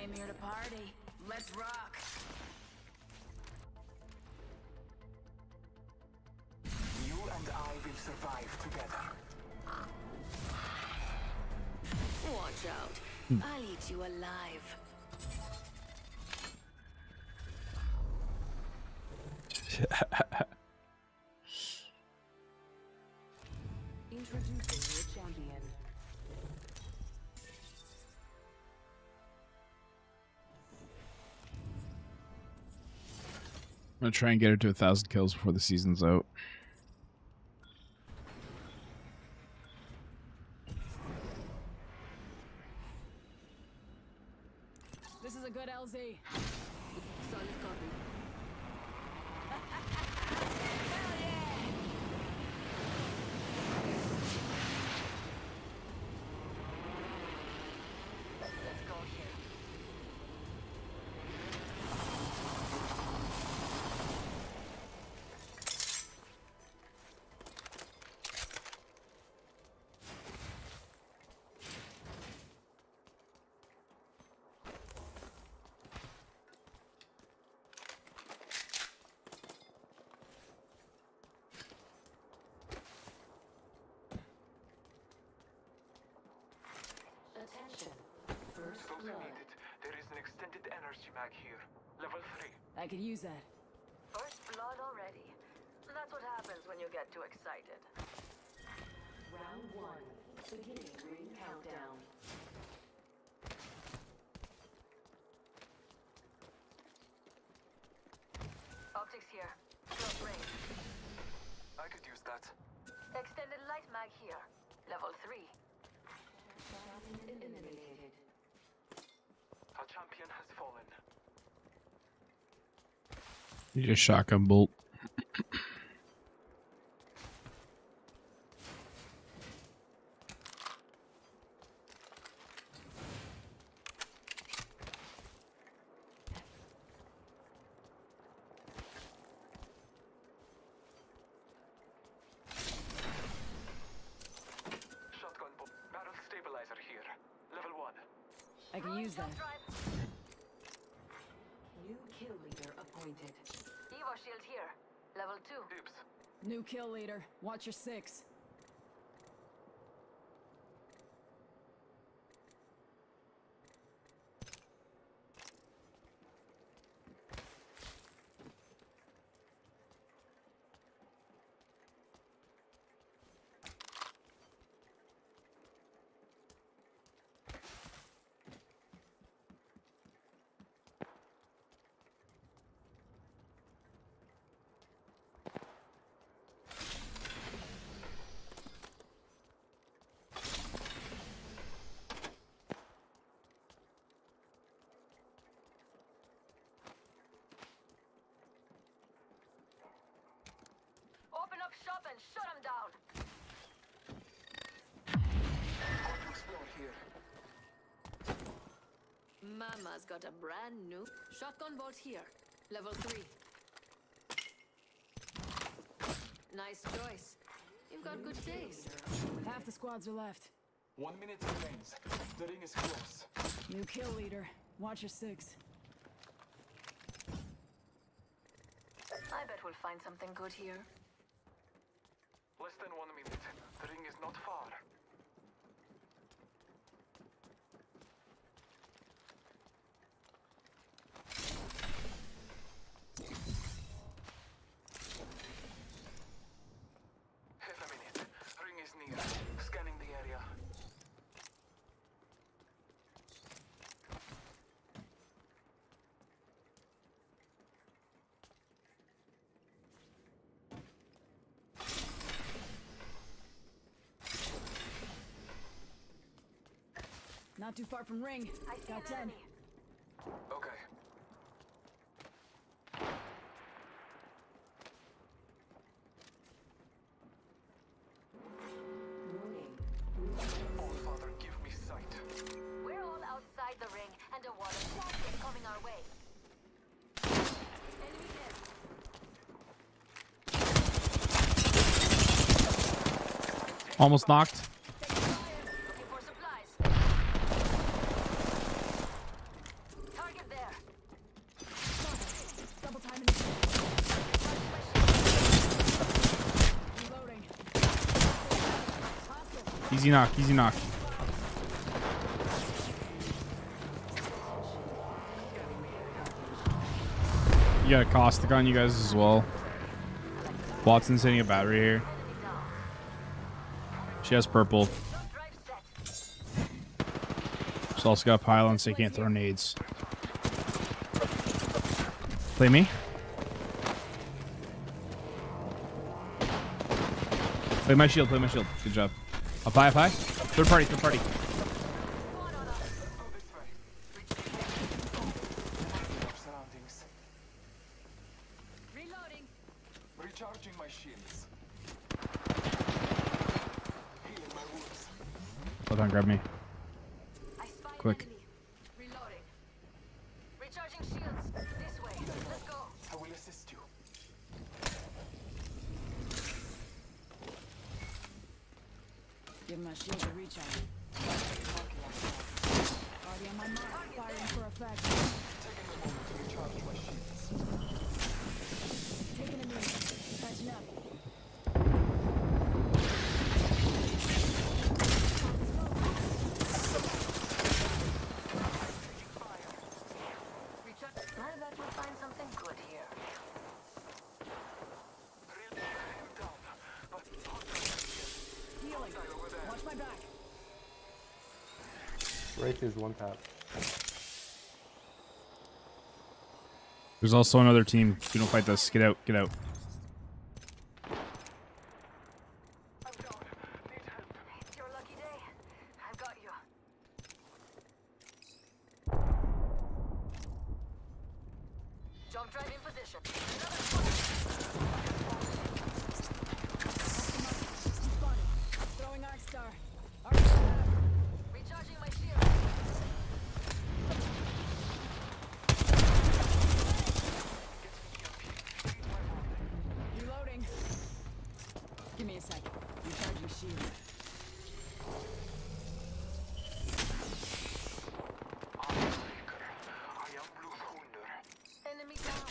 came here to party. Let's rock. You and I will survive together. Watch out. I'll eat you alive. Introducing your champion. I'm gonna try and get her to 1,000 kills before the season's out. This is a good LZ. Solid copy. Hell yeah! Let's go here. Attention. First Those who blood. need it, there is an extended energy mag here. Level 3. I could use that. First blood already. That's what happens when you get too excited. Round 1. Beginning ring countdown. Optics here. Close range. I could use that. Extended light mag here. Level 3. Eliminated. Our champion has fallen. You just shotgun bolt. Shotgun bolt. Barrel stabilizer here. Level 1. I can use that. New kill leader appointed. Evo shield here. Level 2. Dibs. New kill leader. Watch your 6. Open up shop and shut him down. More to explore here. Mama's got a brand new shotgun bolt here. Level 3. Nice choice. You've got good taste. Half the squads are left. 1 minute remains. The ring is close. New kill leader. Watch your 6. I bet we'll find something good here. Less than 1 minute. The ring is not far. Half a minute. Ring is near. Scanning the area. Not too far from ring. Got 10. Okay. Oh, Father, give me sight. We're all outside the ring, and a water splash is coming our way. Enemy dead. Almost knocked. Taking fire. Looking for supplies. Easy knock. Easy knock. You got a caustic on you guys as well. Watson's hitting a battery here. She has purple. She's also got pylons, so you can't throw nades. Play me. Play my shield, play my shield. Good job. Up high, up high. Third party, third party. Reloading. Recharging my shields. Healing my wounds. Hold on, grab me. I spy an Quick. enemy. Reloading. Recharging shields. This way. Let's go. I will assist you. Give my shield a recharge. Already on my mark, firing for effect. Taking a moment to recharge my shields. Taking a minute. Catching up. I bet we'll find something good here. Healing. Watch my back. Wraith is one tap. There's also another team. If you don't fight this, get out, get out. I'm down. Need help. It's your lucky day. I've got you. Jump drive in position. Another spot. Spotted. Throwing Arc Star. Arc Star. Recharging my shield. Reloading. Give me a sec. Recharging shield. Enemy down.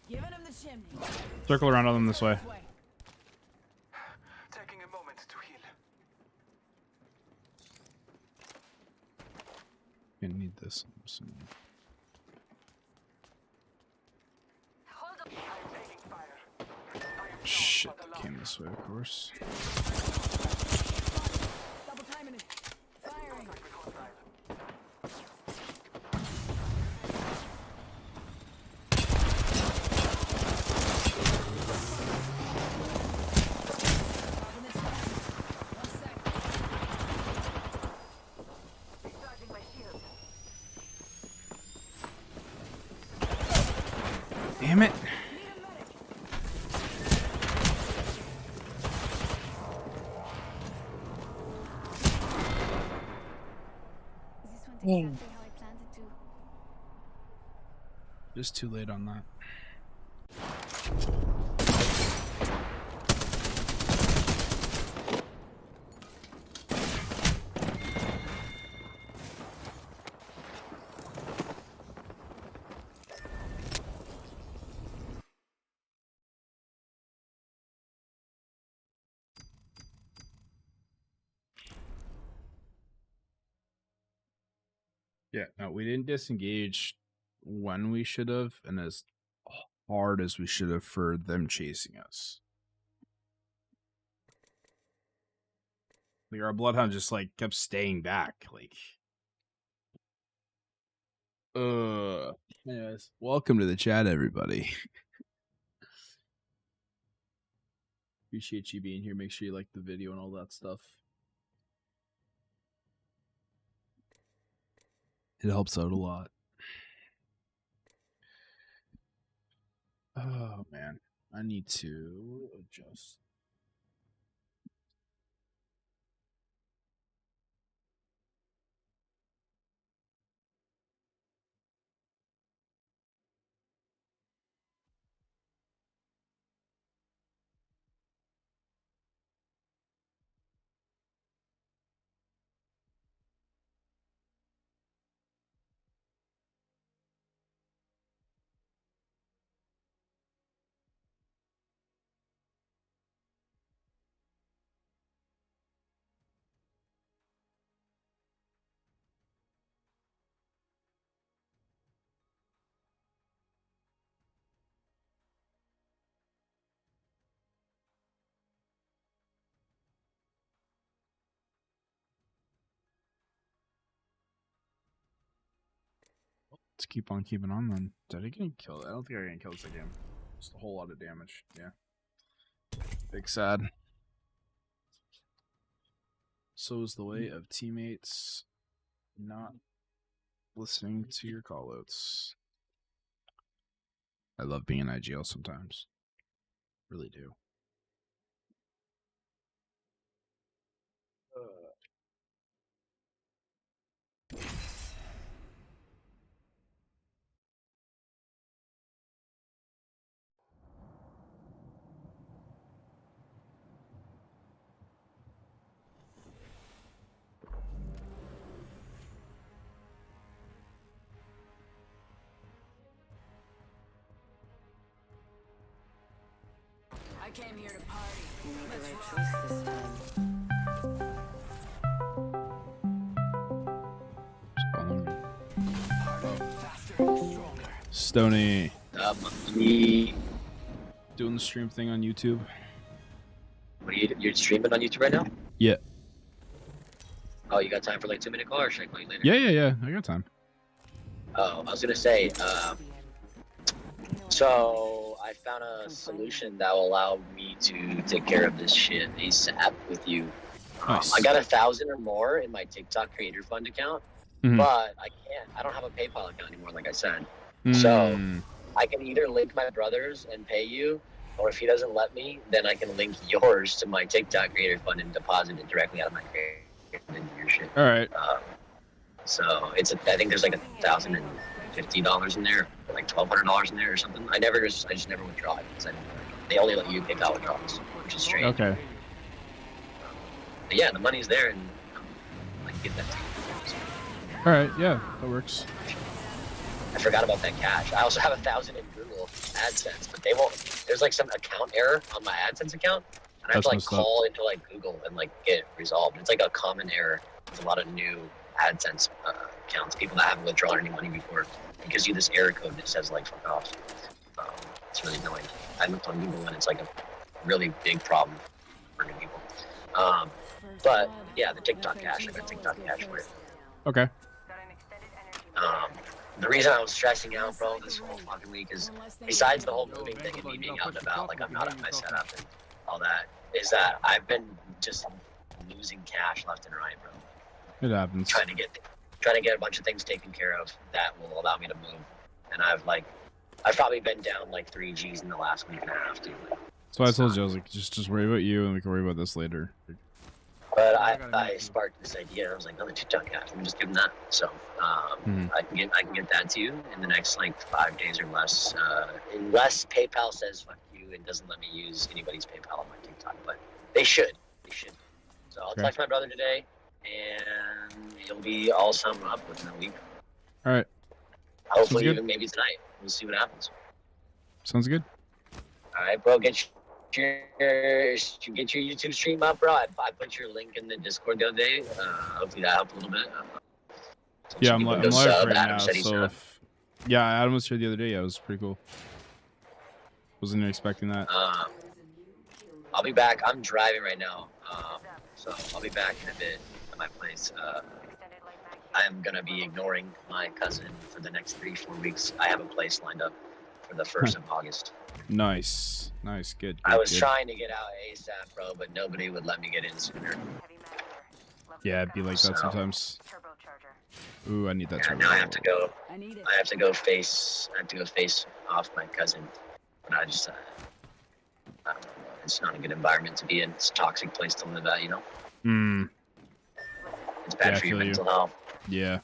Giving him the chimney. Circle around on them this way. Taking a moment to heal. Gonna need this. I'm assuming. Hold up. I'm taking fire. I am down, Shit, but they alive. came this way, of course. Double timing it. Firing. Contact with hostile. Dropping the chest. 1 sec. Recharging my shield. Damn it. Need a medic. This went exactly how I planned it to. Just too late on that. Yeah, no, we didn't disengage when we should have, and as hard as we should have for them chasing us. Like our bloodhound just like kept staying back. Like, anyways, welcome to the chat, everybody. Appreciate you being here. Make sure you like the video and all that stuff. It helps out a lot. Oh man, I need to adjust. Let's keep on keeping on then. Did I get killed? I don't think I got killed this game. Just a whole lot of damage. Yeah. Big sad. So is the way of teammates not listening to your callouts. I love being in IGL sometimes. Really do. I came here to party. You made the Let's right rock. choice this time. Stony. Me. Doing the stream thing on YouTube. What are you're streaming on YouTube right now? Yeah. Oh, you got time for like 2-minute call, or should I call you later? Yeah. I got time. Oh, I was gonna say, so I found a solution that will allow me to take care of this shit ASAP with you. Nice. I got 1,000 or more in my TikTok Creator Fund account, Mhm. but I don't have a PayPal account anymore, like I said. Mm. So I can either link my brother's and pay you, or if he doesn't let me, then I can link yours to my TikTok Creator Fund and deposit it directly out of my Creator into your shit. All right. So I think there's like $1,050 in there, or like $1,200 in there or something. I just never withdraw it because they only let you PayPal withdrawals, which is strange. Okay. But yeah, the money's there, and I can get that to you. So, All right. Yeah, that works. I forgot about that cash. I also have 1,000 in Google AdSense, but they won't. There's like some account error on my AdSense account, and I have to like That's messed up. call into like Google and like get it resolved. It's like a common error. There's a lot of new AdSense accounts, people that haven't withdrawn any money before. It gives you this error code that says like fuck off. It's really annoying. I looked on Google and it's like a really big problem for new people. But yeah, the TikTok cash, I got TikTok cash for it. Okay. The reason I was stressing out, bro, this whole fucking week is, besides the whole moving thing and me being out and about, like I'm not at my setup and all that, is that I've been just losing cash left and right, bro. It happens. Trying to get a bunch of things taken care of that will allow me to move, and I've probably been down like 3 G's in the last week and a half, dude. So I told you, I was like, just worry about you, and we can worry about this later. But I sparked this idea. I was like, another TikTok cash. Let me just give them that. So I can get that to you in the next like 5 days or less, unless PayPal says fuck you and doesn't let me use anybody's PayPal on my TikTok. But they should. So I'll text my brother today, and he'll be all summed up within a week. All right. Hopefully, even maybe tonight. We'll see what happens. Sounds good. All right, bro. Get your YouTube stream up, bro. I put your link in the Discord the other day. Hopefully that helped a little bit. Yeah, I'm live right now. So yeah, Adam was here the other day. Yeah, it was pretty cool. Wasn't even expecting that. I'll be back. I'm driving right now, so I'll be back in a bit at my place. I'm gonna be ignoring my cousin for the next 3-4 weeks. I have a place lined up for the 1st of August. Nice. Good. I was trying to get out ASAP, bro, but nobody would let me get in sooner. Yeah, it'd be like that sometimes. Ooh, I need that turbo. Now I have to go. I need it. I have to go face off my cousin. But I don't know. It's not a good environment to be in. It's a toxic place to live at, you know? It's bad for your mental health. Yeah.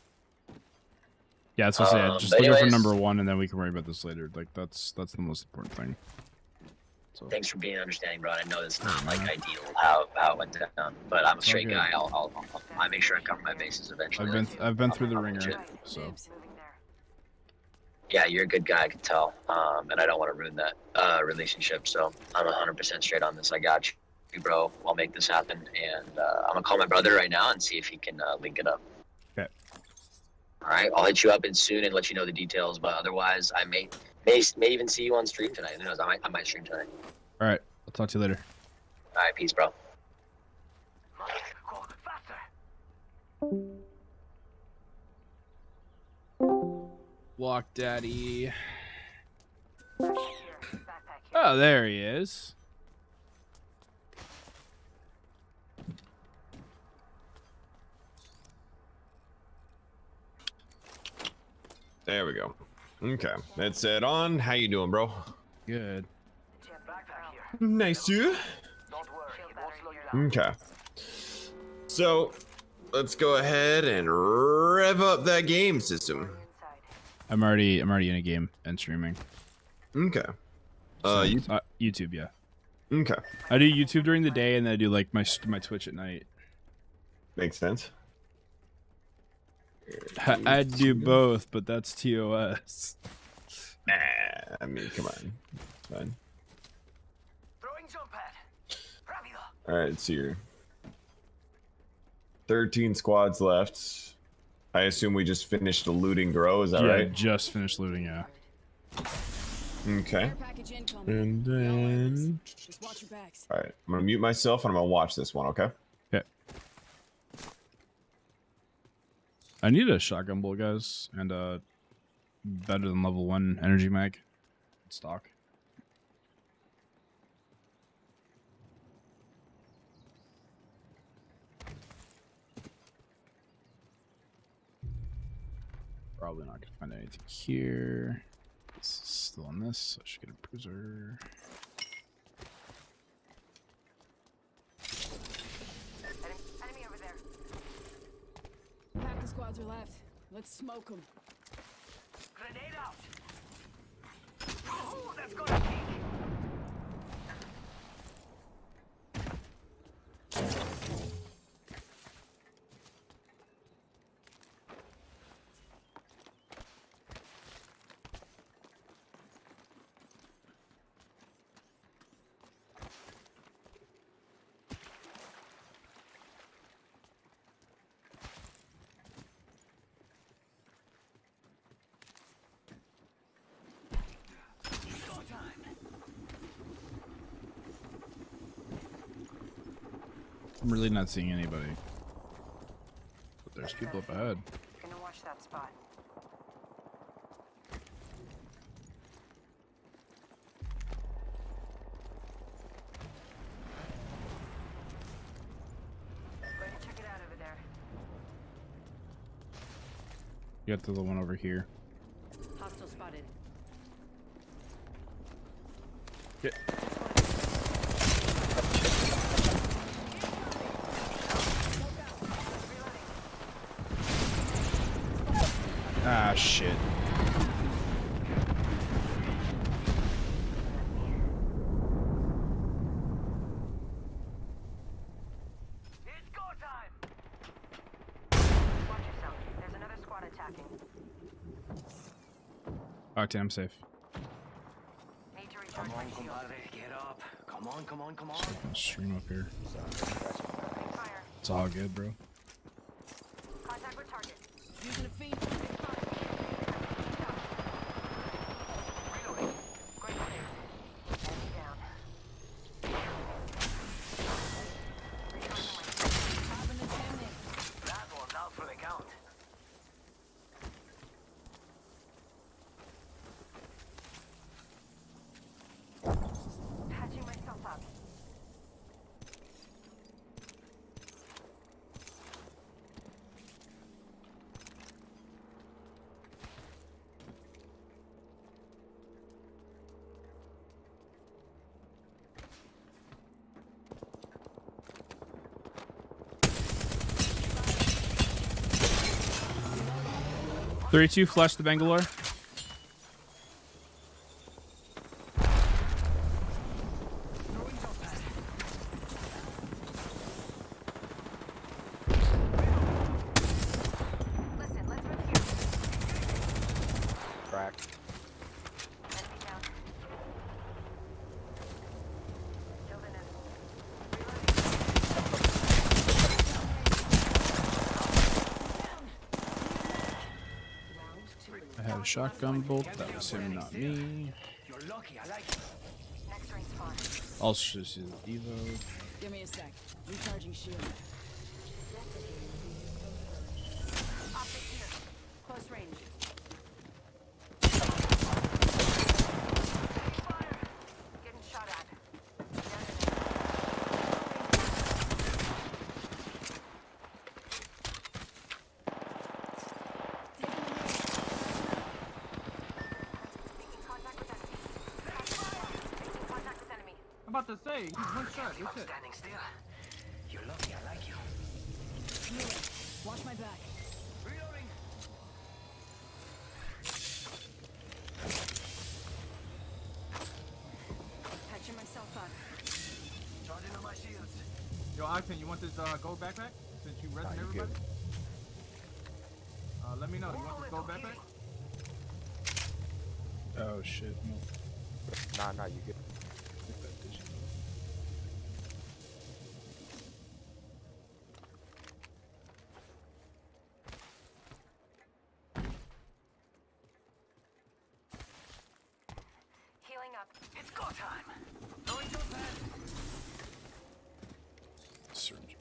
Yeah, that's what I said. Just look for number 1, and then we can worry about this later. Like that's the most important thing. So. Thanks for being understanding, bro. I know it's not like ideal how it went down, but I'm a straight guy. I'll make sure I cover my bases eventually. I've been through the ringer, so. Yeah, you're a good guy, I can tell, and I don't want to ruin that relationship. So I'm 100% straight on this. I got you, bro. I'll make this happen, and I'm gonna call my brother right now and see if he can link it up. Okay. All right, I'll hit you up soon and let you know the details. But otherwise, I may even see you on stream tonight. Who knows? I might stream tonight. All right, I'll talk to you later. All right, peace, bro. Walk Daddy. Backpack here. Backpack here. Oh, there he is. There we go. Okay, that's it on. How you doing, bro? Good. Backpack here. Nice to. Don't worry, it won't slow you down. Okay. So, let's go ahead and rev up that game system. Inside. I'm already in a game and streaming. Okay. YouTube, yeah. Okay. I do YouTube during the day and then I do like my Twitch at night. Makes sense. I do both, but that's TOS. Nah, I mean, come on. It's fine. Throwing jump pad. Rápido. Alright, so you're 13 squads left. I assume we just finished the looting grow, is that Yeah, right? just finished looting, yeah. Okay. Care package incoming. And No worries. then... Just watch your backs. Alright, I'm gonna mute myself and I'm gonna watch this one, okay? Okay. I need a shotgun bolt, guys, and better than level 1 energy mag stock. Probably not gonna find anything here. This is still on this, so I should get a bruiser. Enemy over there. Pack of squads are left. Let's smoke them. Grenade out. Oh, that's gonna peak. I'm really not seeing anybody. But there's people up ahead. Gonna watch that spot. Going to check it out over there. You got the one over here. Hostile spotted. Yeah. Ah, shit. It's go time. Watch yourself. There's another squad attacking. Okay, I'm safe. Need to recharge my shield. Get up. Come on, come on, come on. I'll stream up here. Fire. It's all good, bro. Contact with target. Using a feed. Reloading. Going clear. Enemy down. Having a 10 in. That one's out for the count. Patching myself up. Thirty-two, flash the Bangalore. Listen, let's move here. Cracked. Enemy down. Killed an enemy. I had a shotgun bolt. That was him, not me. You're lucky, I like it. Next ring spawn. Also just use the Evo. Give me a sec. Recharging shield. Optic here. Close range. about to say. He's one shot. I'm That's it. standing still. You're lucky I like you. Healing. Watch my back. Reloading. Patching myself up. Charging on my shields. Yo, Octane, you want this gold backpack? Since you resting everybody? Let me know. You want this gold backpack? Oh shit. No. Nah, you good. Healing up. It's go time. Going to a pad. Syringe.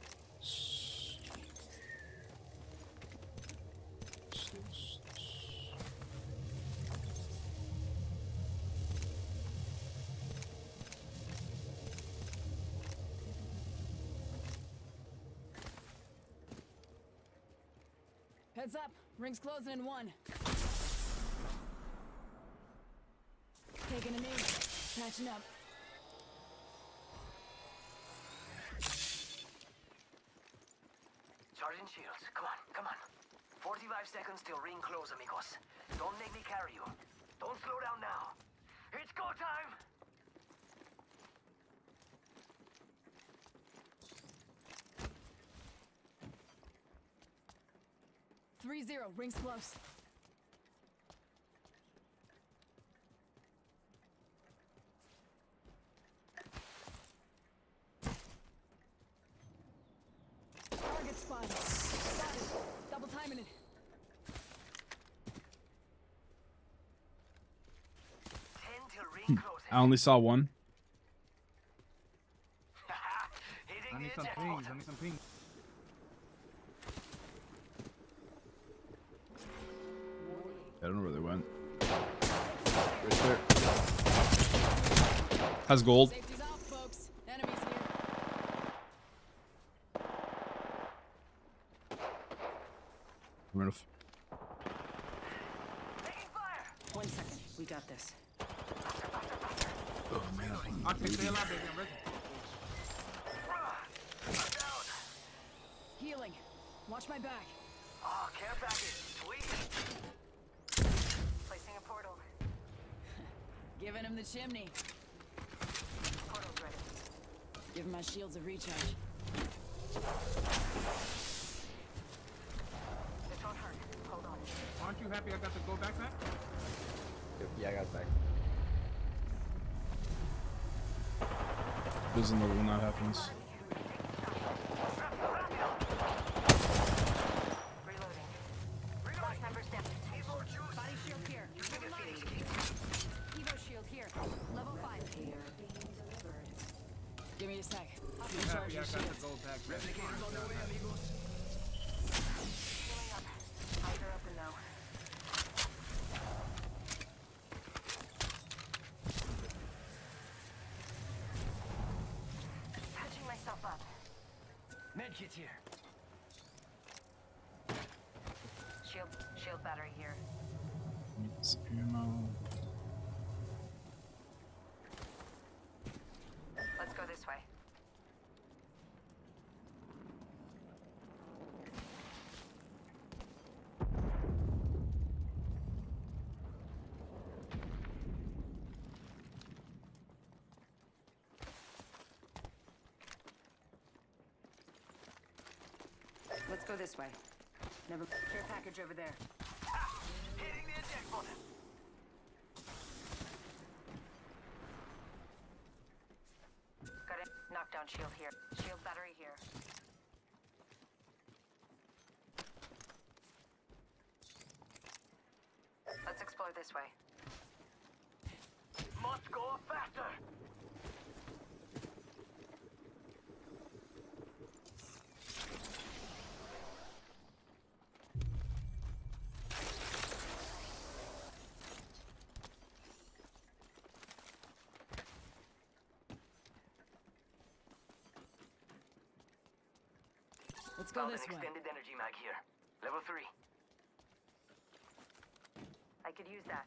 Heads up. Ring's closing in 1. Taking a knee. Patching up. Charging shields. Come on. 45 seconds till ring close, amigos. Don't make me carry you. Don't slow down now. It's go time. 3-0. Ring's close. Target spotted. Double timing it. 10 till ring closes. I only saw one. Hitting I need the some eject pings. button. I need some pings. I don't know where they went. Right there. Has gold. Safety's off, folks. Enemies here. I'm gonna Taking fire. 1 second. We got this. oh man. Octane, stay alive, baby. I'm ready. I'm down. Healing. Watch my back. Oh, care package. Sweet. Placing a portal. Giving him the chimney. Portal's ready. Giving my shields a recharge. This won't hurt. Hold on. Aren't you happy I got the gold backpack? Yeah, I got it back. Doesn't know when that happens. Reloading. Last member step. Body shield here. Evo shield here. Level 5. Give me a sec. I'm Recharge happy I your got shields. the gold backpack. Healing up. Eyes are open now. Patching myself up. Medkit here. Shield battery here. Need some ammo. Let's go this way. Let's go this way. Never care package over there. Hitting the eject button. Got it. Knockdown shield here. Shield battery here. Let's explore this way. Must go faster. Let's go Found this an way. extended energy mag here. Level 3. I could use that.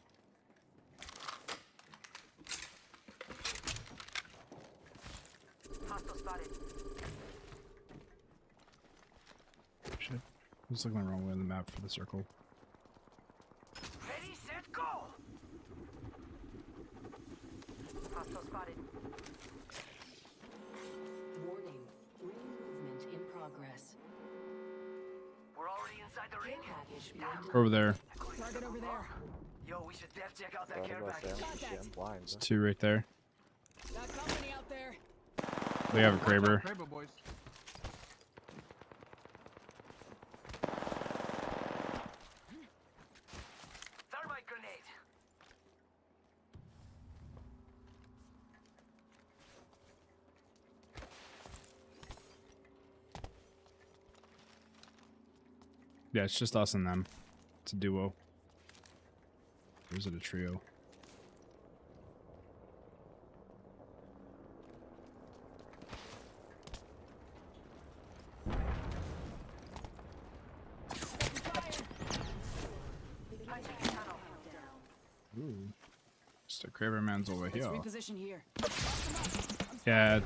Hostile spotted. Shit. I was looking the wrong way on the map for the circle. Ready, set, go! Hostile spotted. Warning. Ring movement in progress. We're already inside the ring. Package being Over there. target over there. Yo, we should def check out that Thought care about package. that. Shit, I'm blind. There's Bro. 2 right there. Got company out there. We have a Kraber. Kraber boys. Thermite grenade. Yeah, it's just us and them. It's a duo. Or is it a trio? Ooh. Just a Kraber man's over Let's here. reposition here. Yeah.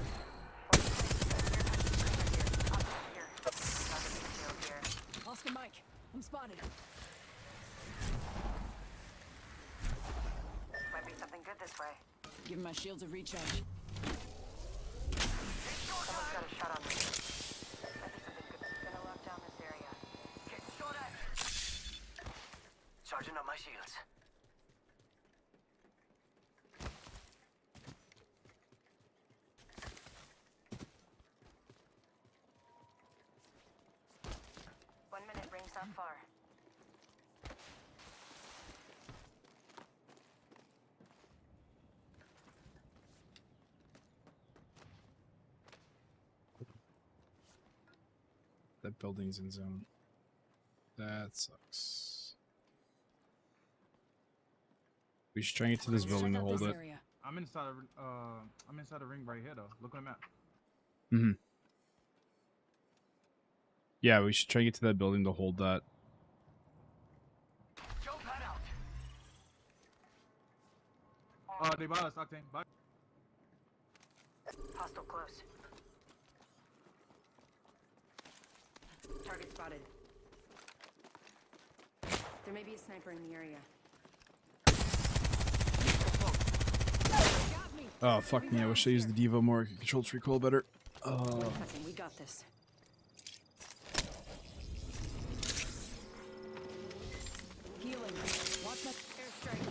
Oscar Mike, I'm spotted. Might be something good this way. Giving my shields a recharge. Someone's got a shot on me. Might be something good. Gonna lock down this area. Get shot at. Charging up my shields. Rings not far. That building's in zone. That sucks. We should try and get to this building to hold it. I'm inside the ring right here though. Look on the map. Mm-hmm. Yeah, we should try and get to that building to hold that. Jump pad out. They bought us, Octane. Bye. Hostile close. Target spotted. There may be a sniper in the area. Got me. Oh, fuck me. I wish I used the Devo more. I could control its recoil better. Wait a second, we got this. Healing. Watch my airstrike.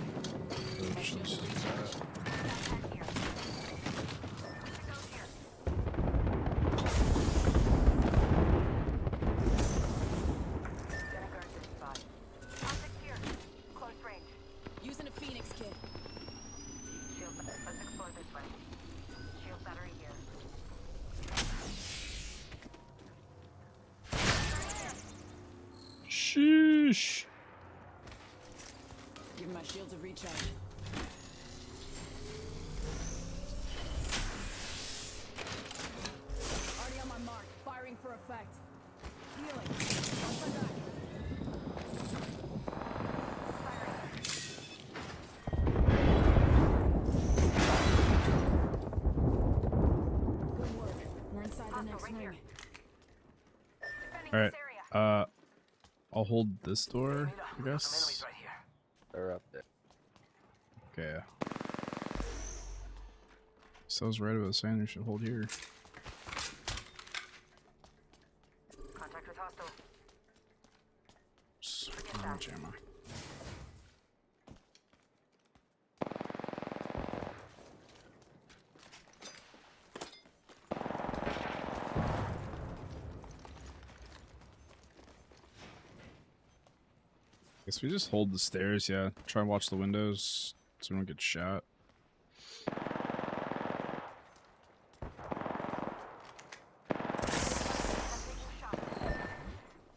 My shield will recharge. Using a Phoenix kit. Shield, let's explore this way. Shield battery here. Sheesh. Give my shields a recharge. Already on my mark. Firing for effect. Healing. Watch my back. Good work. We're inside the next ring. All right. I'll hold this door, I guess. Right here. They're up there. Okay. So I was right about saying we should hold here. Contact with hostile. Just how much ammo? Guess we just hold the stairs, yeah. Try and watch the windows so we don't get shot.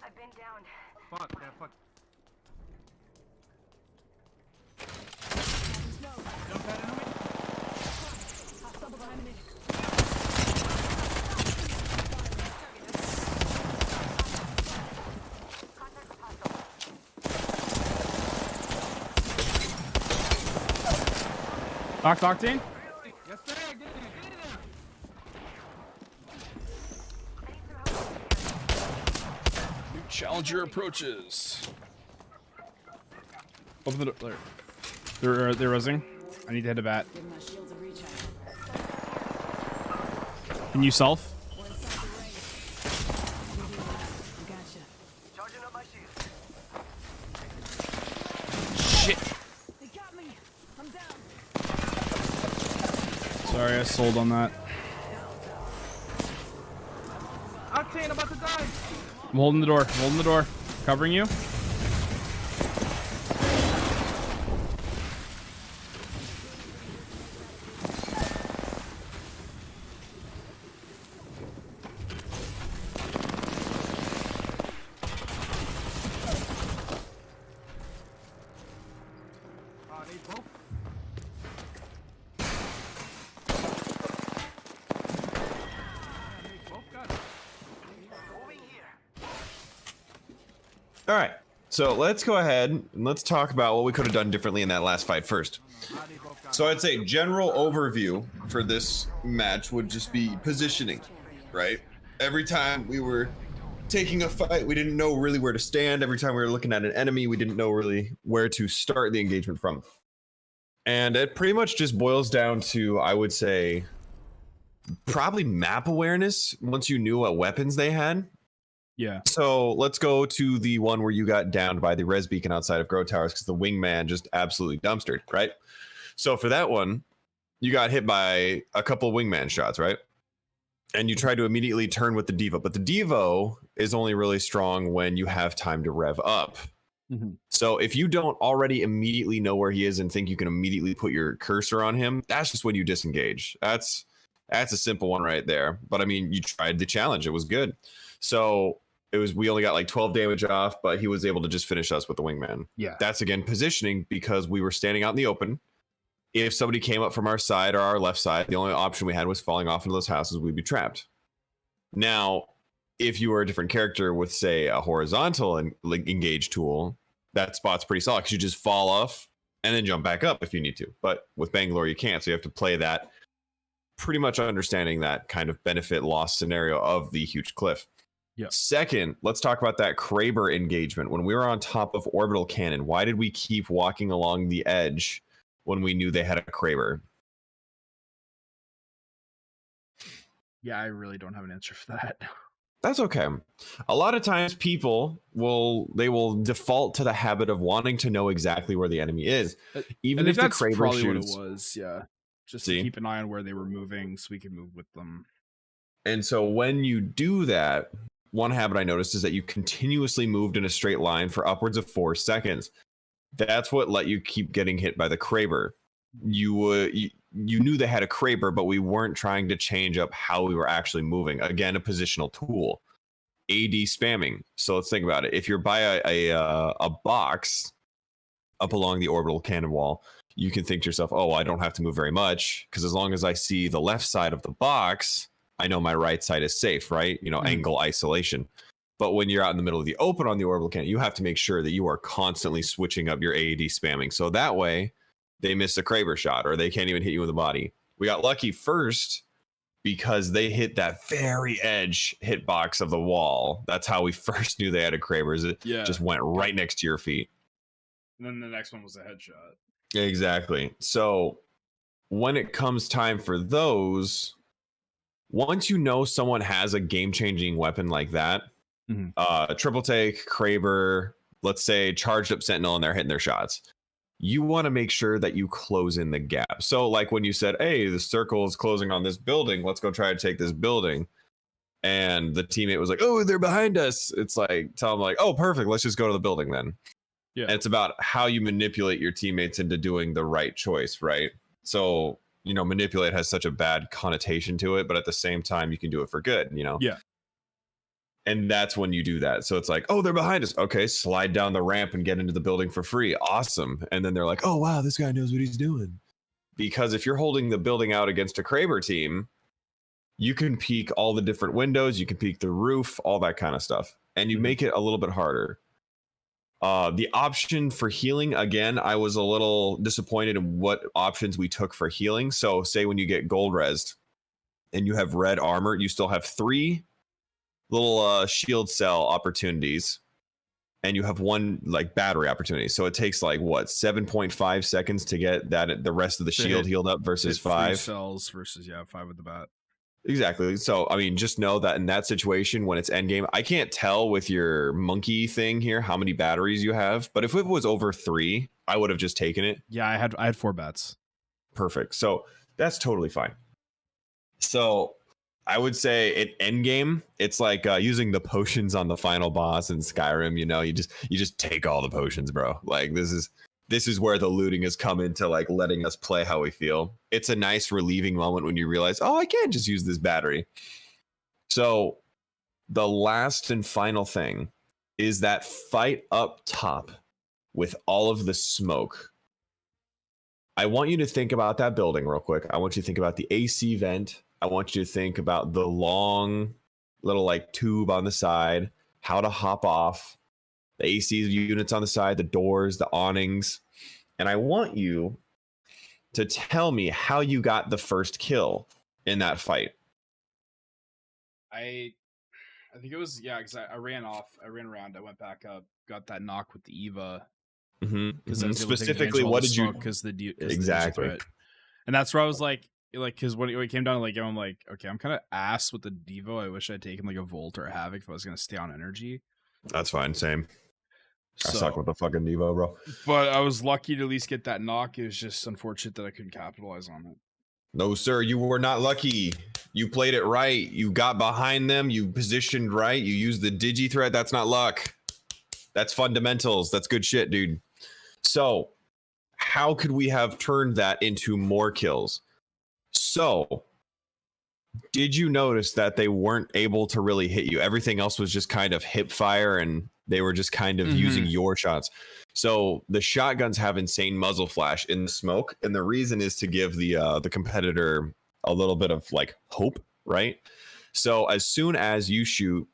I've been down. Fuck, yeah, fuck. Jump pad in on me. Hostile behind me. Contact with hostile. Knocked Octane? Yes, sir. Get in there. Get in there. Challenger approaches. Open the door. They're resing. I need to hit a bat. Give my shields a recharge. Can you self? One side of the ring. Gotcha. Charging up my shield. Shit. They got me. I'm down. Sorry, I sold on that. Octane, about to die. I'm holding the door. I'm holding the door. Covering you. They broke. They both got it. Moving here. All right. So let's go ahead and let's talk about what we could have done differently in that last fight first. They both got So I'd say general overview for this match would just be positioning, right? Every time we were taking a fight, we didn't know really where to stand. Every time we were looking at an enemy, we didn't know really where to start the engagement from. And it pretty much just boils down to, I would say, probably map awareness once you knew what weapons they had. Yeah. So let's go to the one where you got downed by the res beacon outside of Grow Towers because the wingman just absolutely dumpstered, right? So for that one, you got hit by a couple of wingman shots, right? And you try to immediately turn with the Devo, but the Devo is only really strong when you have time to rev up. Mm-hmm. So if you don't already immediately know where he is and think you can immediately put your cursor on him, that's just when you disengage. That's a simple one right there. But I mean, you tried the challenge. It was good. So we only got like 12 damage off, but he was able to just finish us with the wingman. Yeah. That's again positioning because we were standing out in the open. If somebody came up from our side or our left side, the only option we had was falling off into those houses, we'd be trapped. Now, if you were a different character with, say, a horizontal and like engage tool, that spot's pretty solid because you just fall off and then jump back up if you need to. But with Bangalore, you can't. So you have to play that, pretty much understanding that kind of benefit loss scenario of the huge cliff. Yeah. Second, let's talk about that Kraber engagement. When we were on top of orbital cannon, why did we keep walking along the edge when we knew they had a Kraber? Yeah, I really don't have an answer for that. That's okay. A lot of times people will default to the habit of wanting to know exactly where the enemy is. Even if the that's Kraber probably shoots. what it was, yeah. Just See? to keep an eye on where they were moving so we could move with them. And so when you do that, one habit I noticed is that you continuously moved in a straight line for upwards of 4 seconds. That's what let you keep getting hit by the Kraber. You knew they had a Kraber, but we weren't trying to change up how we were actually moving. Again, a positional tool. AD spamming. So let's think about it. If you're by a box up along the orbital cannon wall, you can think to yourself, oh, I don't have to move very much because as long as I see the left side of the box, I know my right side is safe, right? Angle isolation. But when you're out in the middle of the open on the orbital cannon, you have to make sure that you are constantly switching up your AAD spamming. So that way they miss a Kraber shot or they can't even hit you in the body. We got lucky first because they hit that very edge hitbox of the wall. That's how we first knew they had a Kraber. It just went right next to your feet. And then the next one was a headshot. Exactly. So when it comes time for those, once you know someone has a game-changing weapon like that, triple take, Kraber, let's say charged up Sentinel and they're hitting their shots, you want to make sure that you close in the gap. So like when you said, hey, the circle is closing on this building, let's go try to take this building. And the teammate was like, oh, they're behind us. It's like, tell them like, oh, perfect. Let's just go to the building then. Yeah. And it's about how you manipulate your teammates into doing the right choice, right? So, manipulate has such a bad connotation to it, but at the same time, you can do it for good, Yeah. And that's when you do that. So it's like, oh, they're behind us. Okay, slide down the ramp and get into the building for free. Awesome. And then they're like, oh, wow, this guy knows what he's doing. Because if you're holding the building out against a Kraber team, you can peek all the different windows, you can peek the roof, all that kind of stuff. And you make it a little bit harder. The option for healing, again, I was a little disappointed in what options we took for healing. So say when you get gold resed and you have red armor, you still have 3 little shield cell opportunities, and you have one like battery opportunity. So it takes like what 7.5 seconds to get that the rest of the shield healed up versus 5 cells versus 5 with the bat. Exactly. So I mean, just know that in that situation when it's end game, I can't tell with your monkey thing here how many batteries you have, but if it was over 3, I would have just taken it. Yeah, I had 4 bats. Perfect. So that's totally fine. So I would say at end game, it's like using the potions on the final boss in Skyrim. You know, you just take all the potions, bro. Like this is where the looting has come into like letting us play how we feel. It's a nice relieving moment when you realize, oh, I can't just use this battery. So the last and final thing is that fight up top with all of the smoke. I want you to think about that building real quick. I want you to think about the AC vent. I want you to think about the long little like tube on the side, how to hop off, the AC units on the side, the doors, the awnings. And I want you to tell me how you got the first kill in that fight. I think it was, because I ran around, I went back up, got that knock with the Eva. Specifically, what did you... Exactly. And that's where I was like, because when it came down to like, I'm like, okay, I'm kind of ass with the Devo. I wish I'd taken like a Volt or a Havoc if I was going to stay on energy. That's fine, same. I suck with the fucking Devo, bro. But I was lucky to at least get that knock. It was just unfortunate that I couldn't capitalize on it. No, sir, you were not lucky. You played it right. You got behind them. You positioned right. You used the digi threat. That's not luck. That's fundamentals. That's good shit, dude. So, how could we have turned that into more kills? So, did you notice that they weren't able to really hit you? Everything else was just kind of hip fire, and they were just kind of using your shots. So the shotguns have insane muzzle flash in the smoke, and the reason is to give the competitor a little bit of like hope, right? So as soon as you shoot,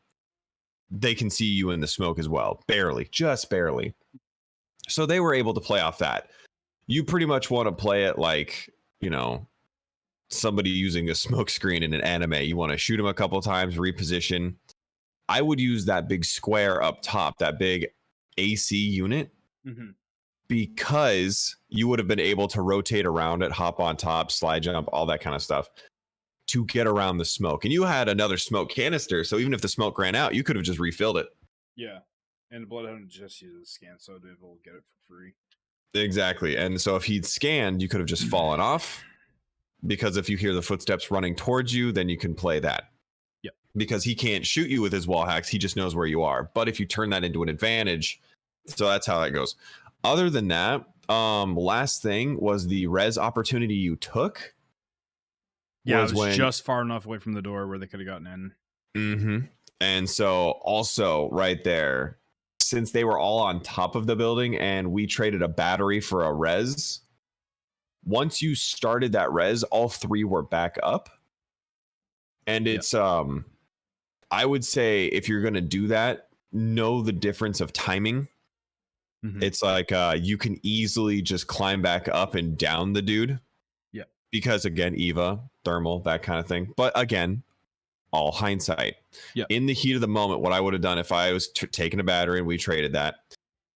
they can see you in the smoke as well, barely, just barely. So they were able to play off that. You pretty much want to play it like, you know, somebody using a smoke screen in an anime. You want to shoot them a couple of times, reposition. I would use that big square up top, that big AC unit, because you would have been able to rotate around it, hop on top, slide jump, all that kind of stuff to get around the smoke. And you had another smoke canister, so even if the smoke ran out, you could have just refilled it. Yeah, and Bloodhound just uses scan, so they'll get it for free. Exactly. And so if he'd scanned, you could have just fallen off, because if you hear the footsteps running towards you, then you can play that. Yep. Because he can't shoot you with his wall hacks, he just knows where you are. But if you turn that into an advantage, so that's how that goes. Other than that, last thing was the res opportunity you took. Yeah, it was just far enough away from the door where they could have gotten in. And so also right there, since they were all on top of the building and we traded a battery for a res, once you started that res, all 3 were back up. And it's I would say if you're going to do that, know the difference of timing. It's like you can easily just climb back up and down the dude. Yeah. Because again, Eva, thermal, that kind of thing. But again, all hindsight. Yeah. In the heat of the moment, what I would have done if I was taking a battery and we traded that,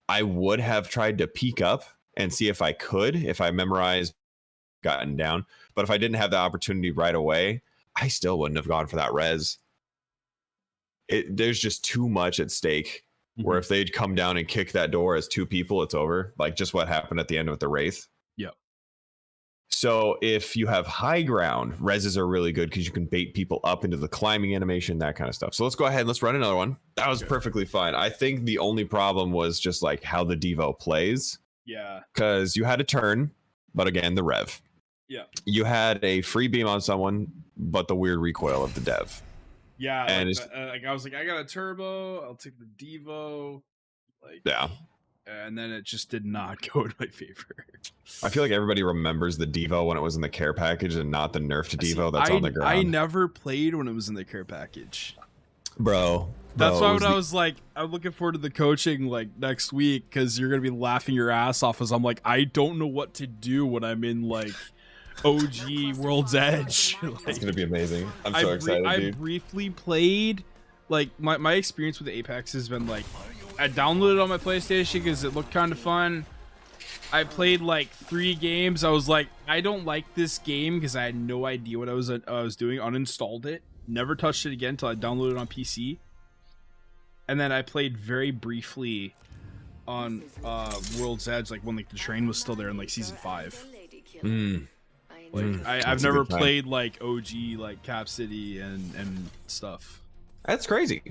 I would have tried to peek up and see if I could, if I memorized, gotten down. But if I didn't have the opportunity right away, I still wouldn't have gone for that res. There's just too much at stake. Where if they'd come down and kick that door as 2 people, it's over. Like just what happened at the end of the Wraith. Yeah. So if you have high ground, reses are really good because you can bait people up into the climbing animation, that kind of stuff. So let's go ahead and let's run another one. That was perfectly fine. I think the only problem was just like how the Devo plays. Yeah. Because you had a turn, but again, the rev. Yeah. You had a free beam on someone, but the weird recoil of the dev. Yeah, and like I was like, I got a turbo. I'll take the Devo. Like, yeah, and then it just did not go in my favor. I feel like everybody remembers the Devo when it was in the care package and not the nerfed Devo that's on the ground. I never played when it was in the care package, bro. That's why when I was like, I'm looking forward to the coaching like next week because you're gonna be laughing your ass off. As I'm like, I don't know what to do when I'm in like OG World's Edge. Like, it's gonna be amazing. I'm so excited, dude. I briefly played like my experience with Apex has been like, I downloaded it on my PlayStation because it looked kind of fun. I played like 3 games. I was like, I don't like this game because I had no idea what I was doing. Uninstalled it, never touched it again until I downloaded it on PC. And then I played very briefly on World's Edge, like when like the train was still there in like season 5. Like I've never played like OG like Cap City and stuff. That's crazy.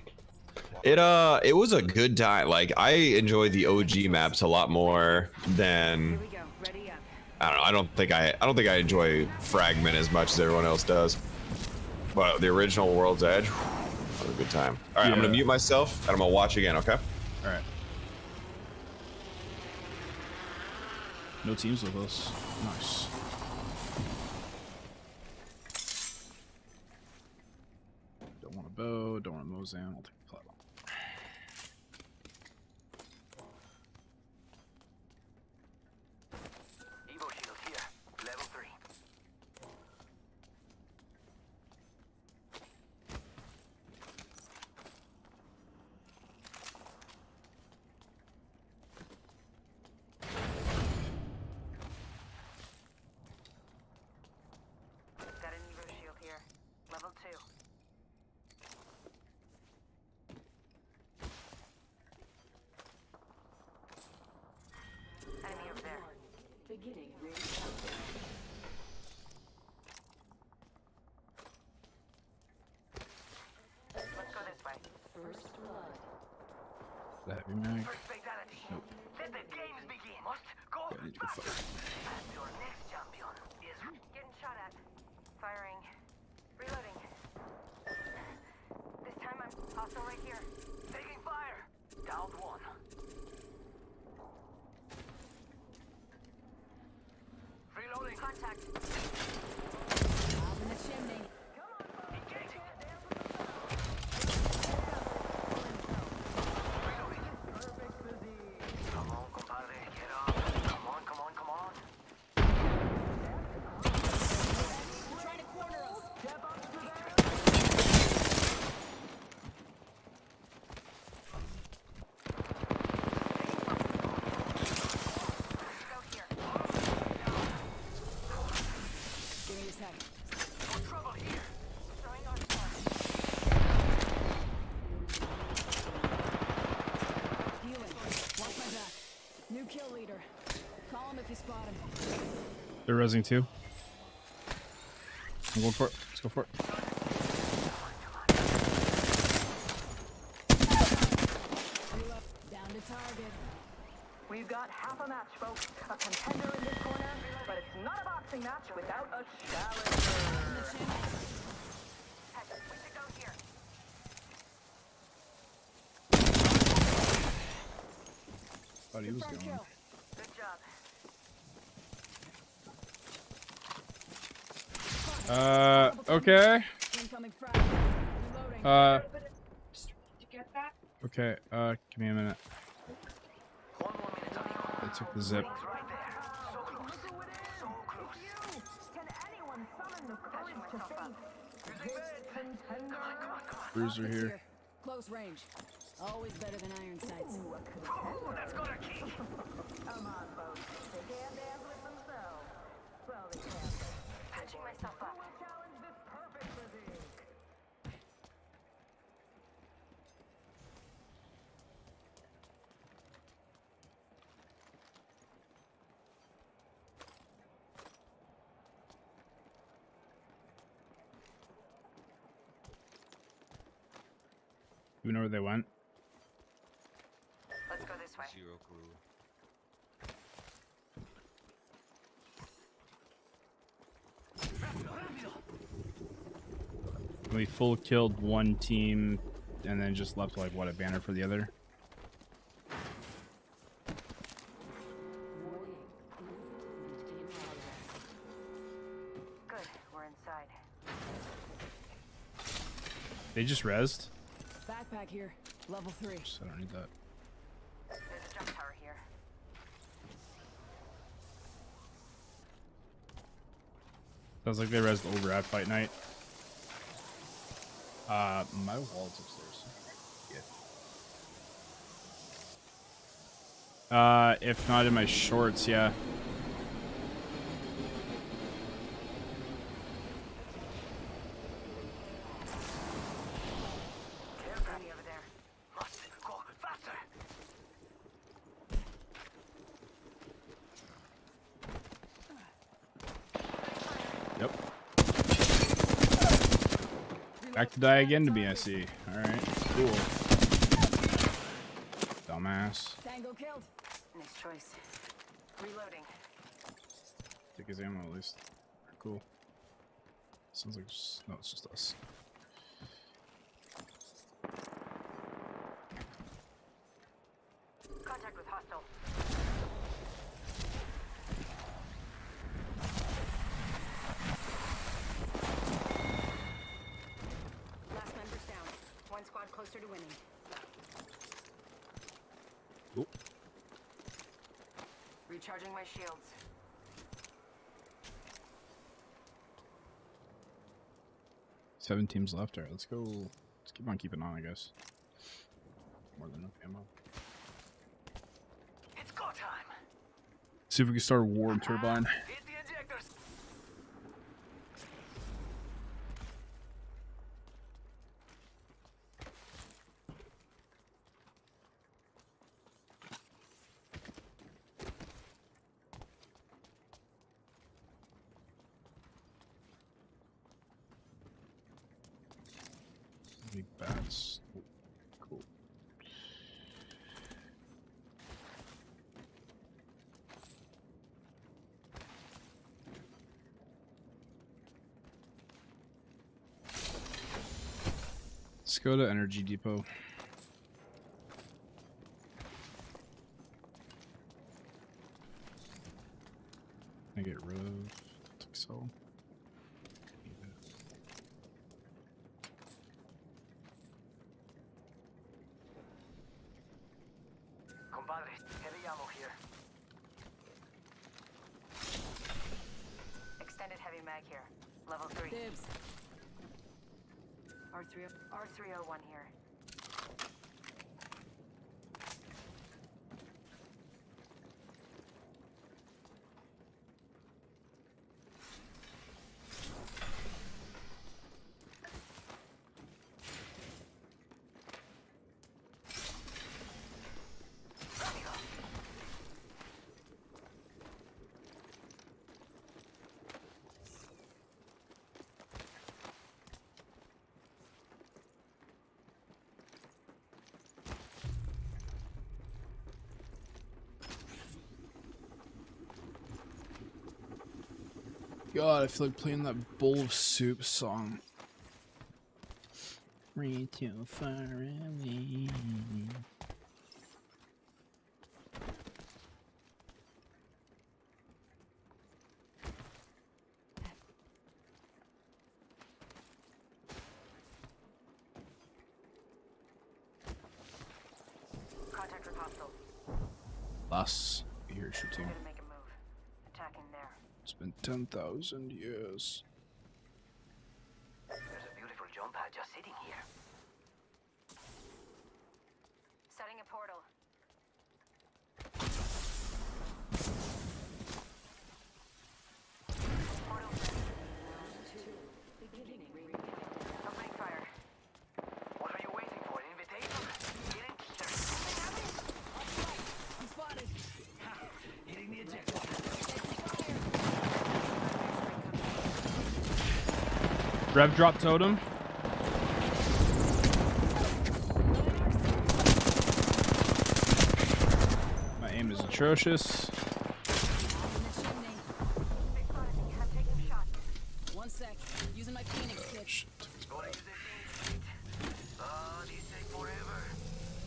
It was a good time. Like I enjoy the OG maps a lot more than I don't know. I don't think I enjoy Fragment as much as everyone else does. But the original World's Edge, what a good time. All right, I'm gonna mute myself and I'm gonna watch again. Okay. All right. No teams with us. Nice. Don't want a bow. Don't want a Mozan. I'll take the platform. Evo shield here, level 3. Got an Evo shield here. Level 2. Enemy over there. Beginning ring countdown. Let's go this way. First blood. The heavy mag. First fatality. Nope. Let the games begin. Must go. Yeah, I need to go fire. And your next champion is Getting shot at. Firing. Reloading. This time I'm hostile right here. taking fire. Down 1. Reloading. Contact. Up in the chimney. Engaging. Come on, compadre, get up. Come on, come on, come on. They're trying to corner us. Go here. Give me a sec. No trouble here. Throwing our star. Healing. Watch my back. New kill leader. Call him if you spot him. They're resing too. I'm going for it. Let's go for it. Reload. Down to target. We've got half a match, folks. A contender in this corner, but it's not a boxing match without a challenger. Heck, we should go here. Thought he was Confirm going. kill. Good job. Okay. Incoming frag. Reloading. Okay, give me a minute. 1 more minute, amigo. I took the zip. It's right there. So close. So close. Can anyone summon the courage to face this contender? Bruiser here. Close range. Always better than iron sights. Ooh, that's gonna kick. Come on, folks. They can't dance with themselves. Well, they can't. Patching myself up. Who will challenge this perfect physique? You know where they went? Let's go this way. Zero crew. We full killed one team and then just left like what, a banner for the other. Good, we're inside. They just rezzed. Backpack here. Level 3. So I don't need that. There's a jump tower here. Sounds like they rezzed over at Fight Night. My wallet's upstairs. If not in my shorts, yeah. Carefully over there. Must go faster. Yep. Back to die again to be SE. Alright, cool. Dumbass. Tango killed. Nice choice. Reloading. Take his ammo at least. Cool. Sounds like no, it's just us. Contact with hostile. Last member's down. One squad closer to winning. Cool. Recharging my shields. Seven teams left. Alright, let's go. Let's keep on keeping on, I guess. More than enough ammo. It's go time. See if we can start a war in Turbine. Hit the ejectors. Big bats. Cool. Let's go to Energy Depot. I get rid of so. Compadre, heavy ammo here. Extended heavy mag here. Level 3. Dibs. R301 here. God, I feel like playing that bowl of soup song. Way too far away. Contact with hostile. Last year shooting. Gonna make a move. Attacking there. It's been 10,000 years. There's a beautiful jump pad just sitting here. Setting a portal. Portal ready. Opening fire. What are you waiting for? An invitation? Get in there. I'm spotted. Hitting the ejector. Rev drop totem. My aim is atrocious. I'm taking shots. 1 sec. Using my Phoenix kit. Shit. Gotta use that thing. These take forever.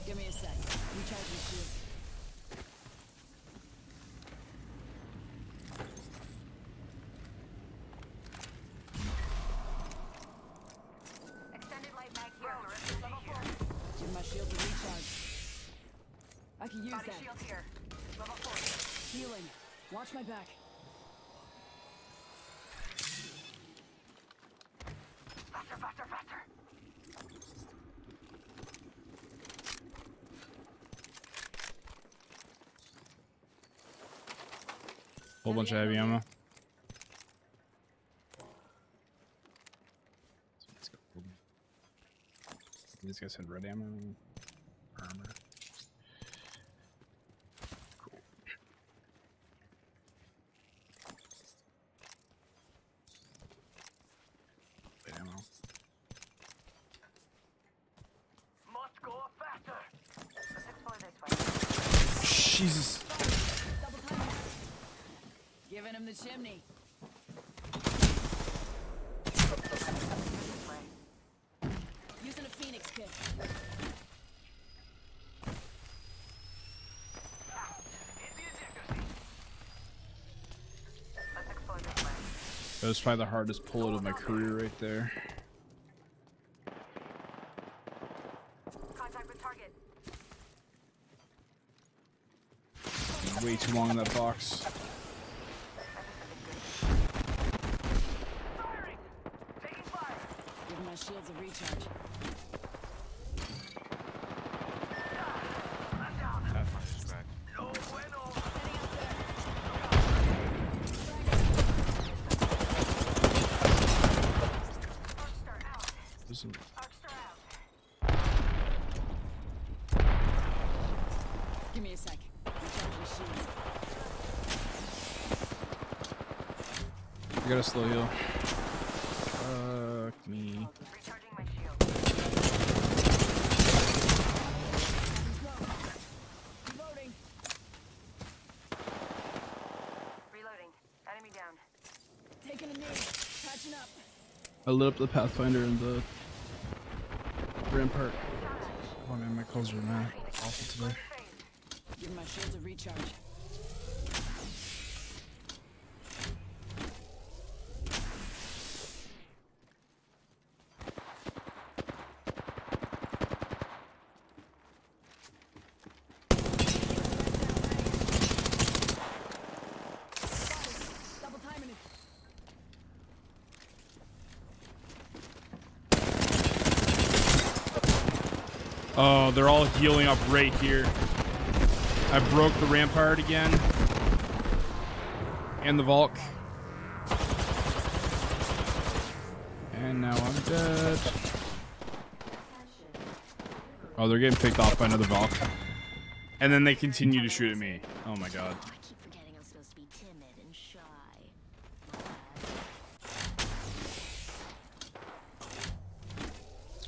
Give me a sec. Recharge your shields. Extended light mag here. Level 4. Give my shield a recharge. I can use Body that. shield here. Level 4. Healing. Watch my back. Faster, faster, faster. Whole bunch of heavy ammo. These guys had red ammo. Armor. Cool. Red ammo. Must go faster. Jesus. Double time. Giving him the chimney. Using a phoenix kit. That was probably the hardest pull out of my career right there. Contact with target. Way too long in that box. Giving my shields a recharge. Give me a sec. Recharge my shields. I got a slow heal. Fuck me. Recharging my shield. Reloading. Reloading. Enemy down. Taking a knee. Patching up. I lit up the Pathfinder and the Rampart. Oh man, my clothes are awful today. Giving my shields a recharge. Double timing it. Oh, they're all healing up right here. I broke the Rampart again. And the Valk. And now I'm dead. Oh, they're getting picked off by another Valk. And then they continue to shoot at me. Oh my god. I keep forgetting I'm supposed to be timid and shy.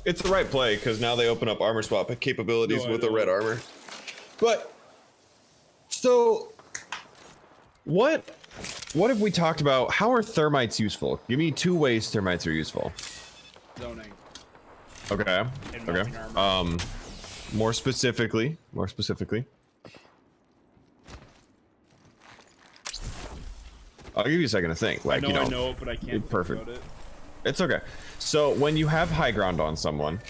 It's the right play because now they open up armor swap capabilities with the red armor. But so what have we talked about? How are thermites useful? Give me 2 ways thermites are useful. Zoning. Okay. And Okay. melting armor. More specifically. I'll give you a second to think. Like, I know, but I can't think perfect. about it. It's okay. So when you have high ground on someone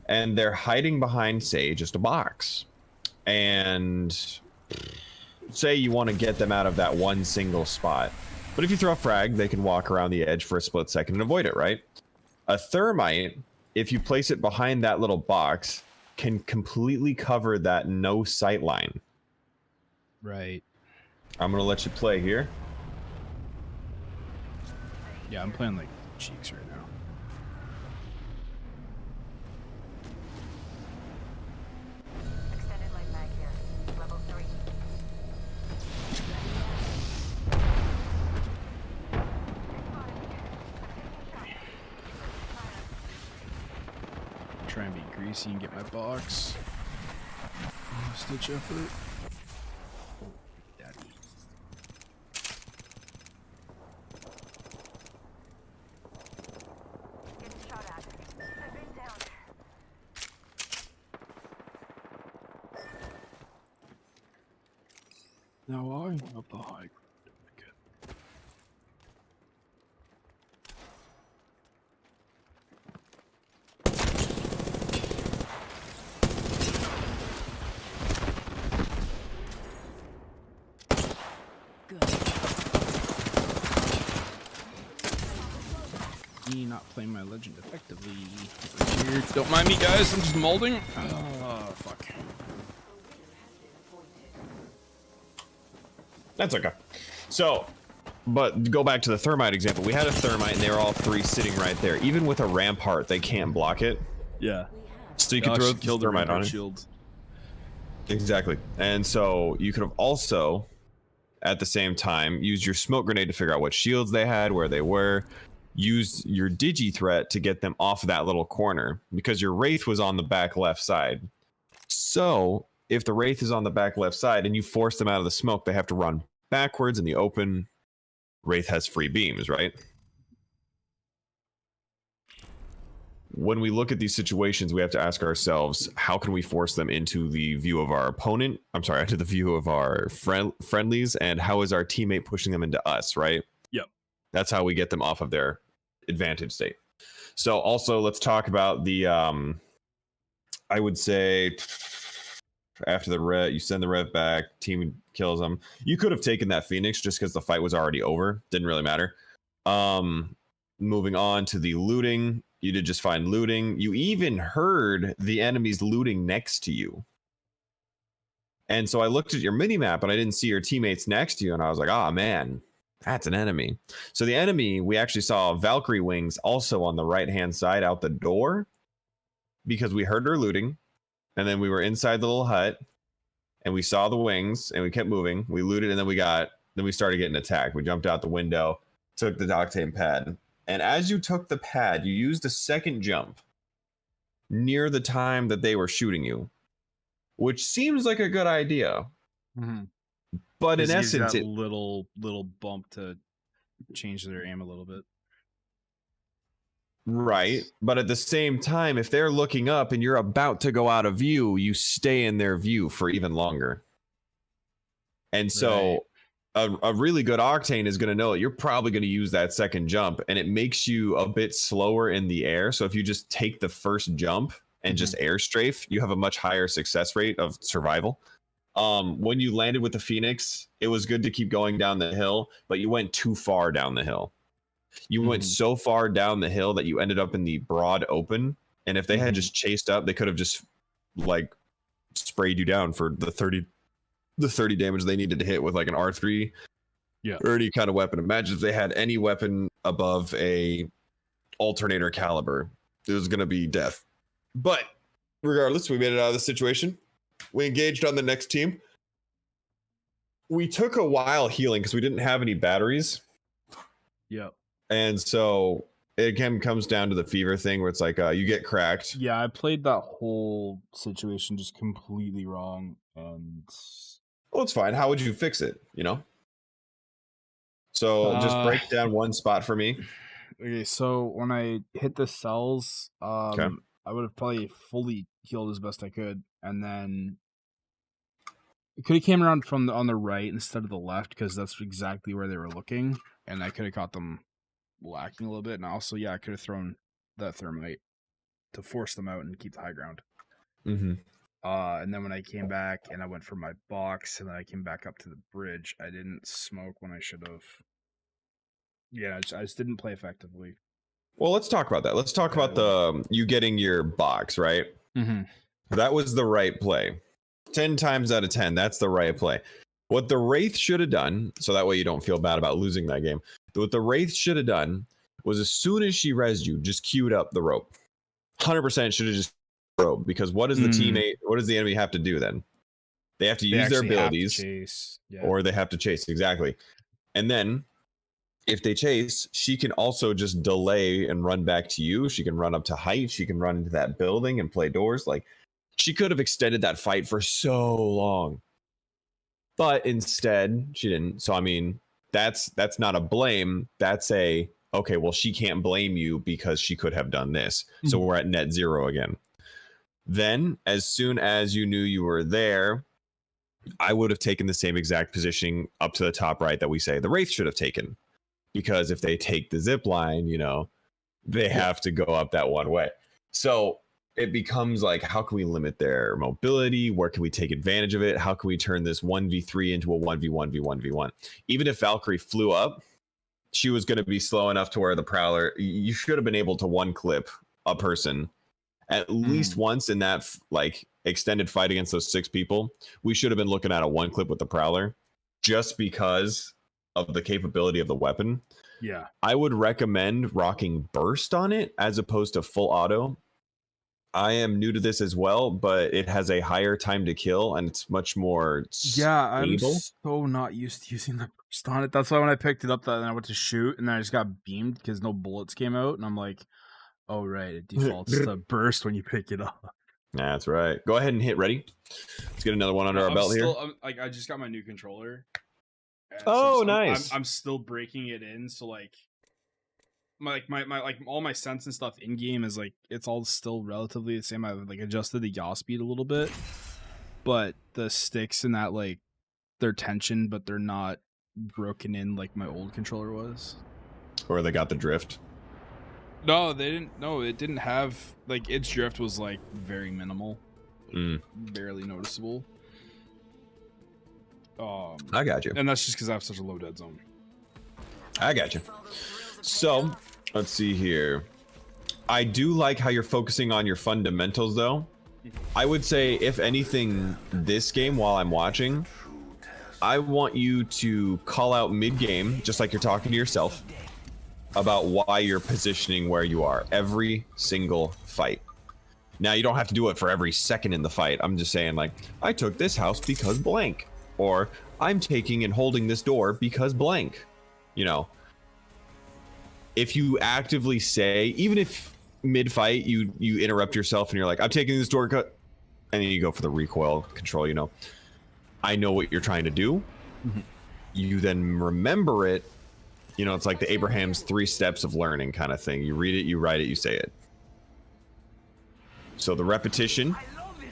and they're hiding behind, say, just a box, and say you want to get them out of that one single spot, but if you throw a frag, they can walk around the edge for a split second and avoid it, right? A thermite, if you place it behind that little box, can completely cover that no sight line. Right. I'm gonna let you play here. Yeah, I'm playing like cheeks right now. Extended light mag here. Level 3. Try and be greasy and get my box. Stitch effort. Oh, daddy. Getting shot at. I've been down. Now I'm up the high ground. Me not playing my legend effectively. Over here. Don't mind me, guys. I'm just molding. Oh, fuck. That's okay. So, but go back to the thermite example. We had a thermite, and they were all three sitting right there. Even with a rampart, they can't block it. Yeah. So you can throw the thermite on it. Shield. Exactly. And so you could have also, at the same time, used your smoke grenade to figure out what shields they had, where they were. Use your digi threat to get them off of that little corner, because your wraith was on the back left side. So if the wraith is on the back left side and you force them out of the smoke, they have to run backwards in the open. Wraith has free beams, right? When we look at these situations, we have to ask ourselves, how can we force them into the view of our opponent? I'm sorry, into the view of our friendlies, and how is our teammate pushing them into us, right? Yep. That's how we get them off of their advantage state. So also, let's talk about the, I would say, after the rev, you send the rev back, team kills them. You could have taken that Phoenix just because the fight was already over. Didn't really matter. Moving on to the looting. You did just fine looting. You even heard the enemies looting next to you. And so I looked at your mini map and I didn't see your teammates next to you. And I was like, oh man, that's an enemy. So the enemy, we actually saw Valkyrie wings also on the right-hand side out the door, because we heard her looting. And then we were inside the little hut and we saw the wings and we kept moving. We looted and then we started getting attacked. We jumped out the window, took the octane pad. And as you took the pad, you used a second jump near the time that they were shooting you, which seems like a good idea. Mm-hmm. But in essence, that little bump to change their aim a little bit. Right. But at the same time, if they're looking up and you're about to go out of view, you stay in their view for even longer. And so a really good Octane is going to know that you're probably going to use that second jump, and it makes you a bit slower in the air. So if you just take the first jump and just air strafe, you have a much higher success rate of survival. When you landed with the Phoenix, it was good to keep going down the hill, but you went too far down the hill. You went so far down the hill that you ended up in the broad open. And if they had just chased up, they could have just like sprayed you down for the 30 damage they needed to hit with like an R3 or any kind of weapon. Imagine if they had any weapon above a alternator caliber. It was going to be death. But regardless, we made it out of the situation. We engaged on the next team. We took a while healing because we didn't have any batteries. Yep. And so it again comes down to the fever thing where it's like you get cracked. Yeah, I played that whole situation just completely wrong. And well, it's fine. How would you fix it? You know? So just break down one spot for me. Okay, so when I hit the cells, I would have probably fully healed as best I could, and then it could have came around from on the right instead of the left, because that's exactly where they were looking, and I could have caught them lacking a little bit. And also, I could have thrown that thermite to force them out and keep the high ground. And then when I came back and I went for my box, and then I came back up to the bridge, I didn't smoke when I should have. Yeah, I just didn't play effectively. Well, let's talk about that. Let's talk about the you getting your box, right? That was the right play. 10 times out of 10, that's the right play. What the Wraith should have done, so that way you don't feel bad about losing that game. What the Wraith should have done was, as soon as she rezzed you, just queued up the rope. 100% should have just rope, because what does the teammate, what does the enemy have to do then? They have to use their abilities, or they have to chase. Exactly. And then if they chase, she can also just delay and run back to you. She can run up to height. She can run into that building and play doors. Like, she could have extended that fight for so long, but instead she didn't. So I mean, that's not a blame. That's a, okay, well, she can't blame you because she could have done this. So we're at net zero again. Then as soon as you knew you were there, I would have taken the same exact positioning up to the top right that we say the Wraith should have taken. Because if they take the zip line, you know, they have to go up that one way. So it becomes like, how can we limit their mobility? Where can we take advantage of it? How can we turn this 1v3 into a 1v1v1v1? Even if Valkyrie flew up, she was going to be slow enough to where the Prowler, you should have been able to one clip a person at least once in that like extended fight against those 6 people. We should have been looking at a one clip with the Prowler, just because of the capability of the weapon, Yeah. I would recommend rocking burst on it as opposed to full auto. I am new to this as well, but it has a higher time to kill and it's much more Yeah, I'm stable. so not used to using the burst on it. That's why when I picked it up, then I went to shoot, and then I just got beamed because no bullets came out, and I'm like, oh right, it defaults to burst when you pick it up. That's right. Go ahead and hit ready. Let's get another one under our belt here. Like, I just got my new controller. And Oh, so nice. I'm still breaking it in, so like my like all my sense and stuff in game is like it's all still relatively the same. I've like adjusted the yaw speed a little bit, but the sticks and that like they're tension, but they're not broken in like my old controller was. Or they got the drift. No, they didn't. No, it didn't have like its drift was like very minimal, barely noticeable. I got you. And that's just because I have such a low dead zone. I got you. So let's see here. I do like how you're focusing on your fundamentals, though. I would say, if anything, this game while I'm watching, I want you to call out mid-game, just like you're talking to yourself, about why you're positioning where you are every single fight. Now, you don't have to do it for every second in the fight. I'm just saying, like, I took this house because blank. Or, I'm taking and holding this door because blank. You know, if you actively say, even if mid-fight you interrupt yourself and you're like, I'm taking this door cut, and then you go for the recoil control, you know, I know what you're trying to do. You then remember it. You know, it's like the Abraham's 3 steps of learning kind of thing. You read it, you write it, you say it. So the repetition,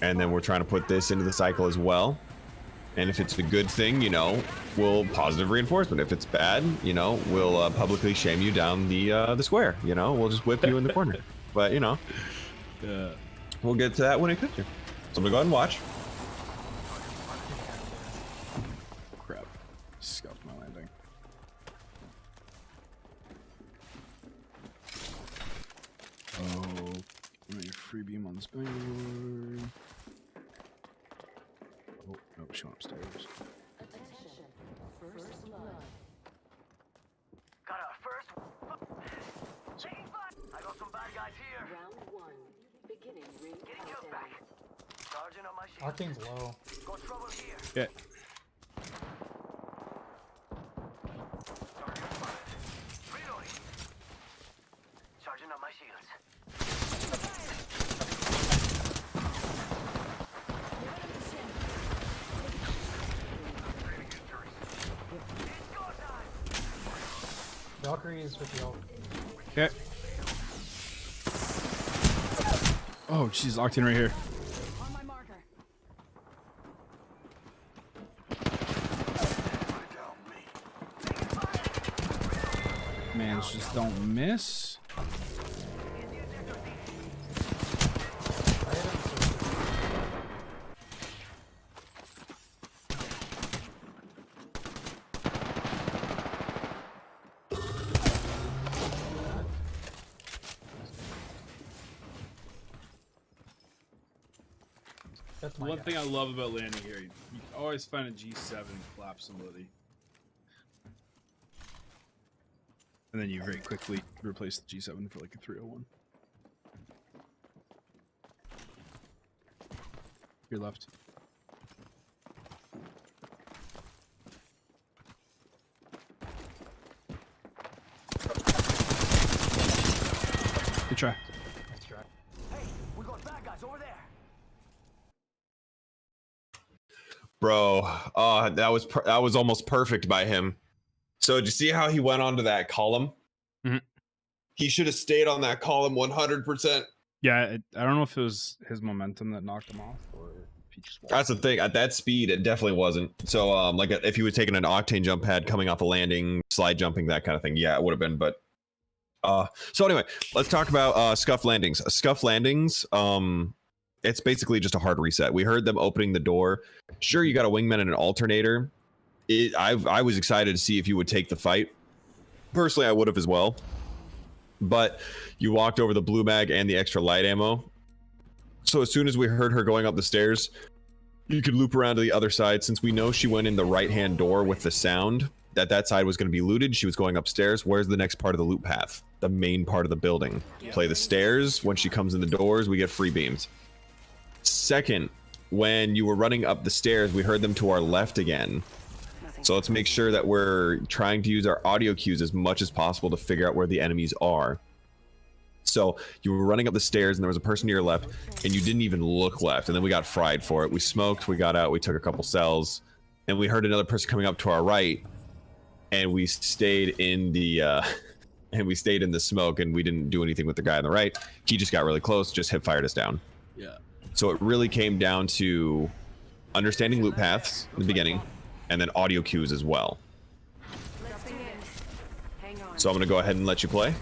and then we're trying to put this into the cycle as well. And if it's a good thing, you know, we'll positive reinforcement. If it's bad, you know, we'll publicly shame you down the square. You know, we'll just whip you in the corner. But you know, we'll get to that when it comes here. So I'm gonna go ahead and watch. Crap, scuffed my landing. Oh, your free beam on this billboard. Oh, no, she went upstairs. Got our first. I got some bad guys here. Round 1. Beginning ring Getting killed back. Charging on my shield. Arcane's low. Got trouble here. Yeah. Reloading. Charging on my shields. Valkyrie is with the ult. Okay. Oh, she's locked in right here. On my marker. Man, just don't miss. That's my One guy. thing I love about landing here, you always find a G7 and clap somebody. And then you very quickly replace the G7 for like a 301. Your left. Good try. Nice try. Hey, we got bad guys over there. Bro, that was almost perfect by him. So did you see how he went onto that column? Mhm. He should have stayed on that column 100%. Yeah, I don't know if it was his momentum that knocked him off, or if he just walked. That's the thing. At that speed, it definitely wasn't. So, like, if he was taking an octane jump pad coming off a landing, slide jumping, that kind of thing, yeah, it would have been. But, so anyway, let's talk about scuff landings. Scuff landings, it's basically just a hard reset. We heard them opening the door. Sure, you got a wingman and an alternator. I was excited to see if you would take the fight. Personally, I would have as well. But you walked over the blue mag and the extra light ammo. So as soon as we heard her going up the stairs, you could loop around to the other side. Since we know she went in the right-hand door with the sound, that side was going to be looted. She was going upstairs. Where's the next part of the loot path? The main part of the building. Play the stairs. When she comes in the doors, we get free beams. Second, when you were running up the stairs, we heard them to our left again. So let's make sure that we're trying to use our audio cues as much as possible to figure out where the enemies are. So you were running up the stairs and there was a person to your left and you didn't even look left, and then we got fried for it. We smoked, we got out, we took a couple cells, and we heard another person coming up to our right, and we stayed in the smoke, and we didn't do anything with the guy on the right. He just got really close, just hip fired us down. Yeah. So it really came down to understanding loot paths in the beginning, and then audio cues as well. So I'm gonna go ahead and let you play.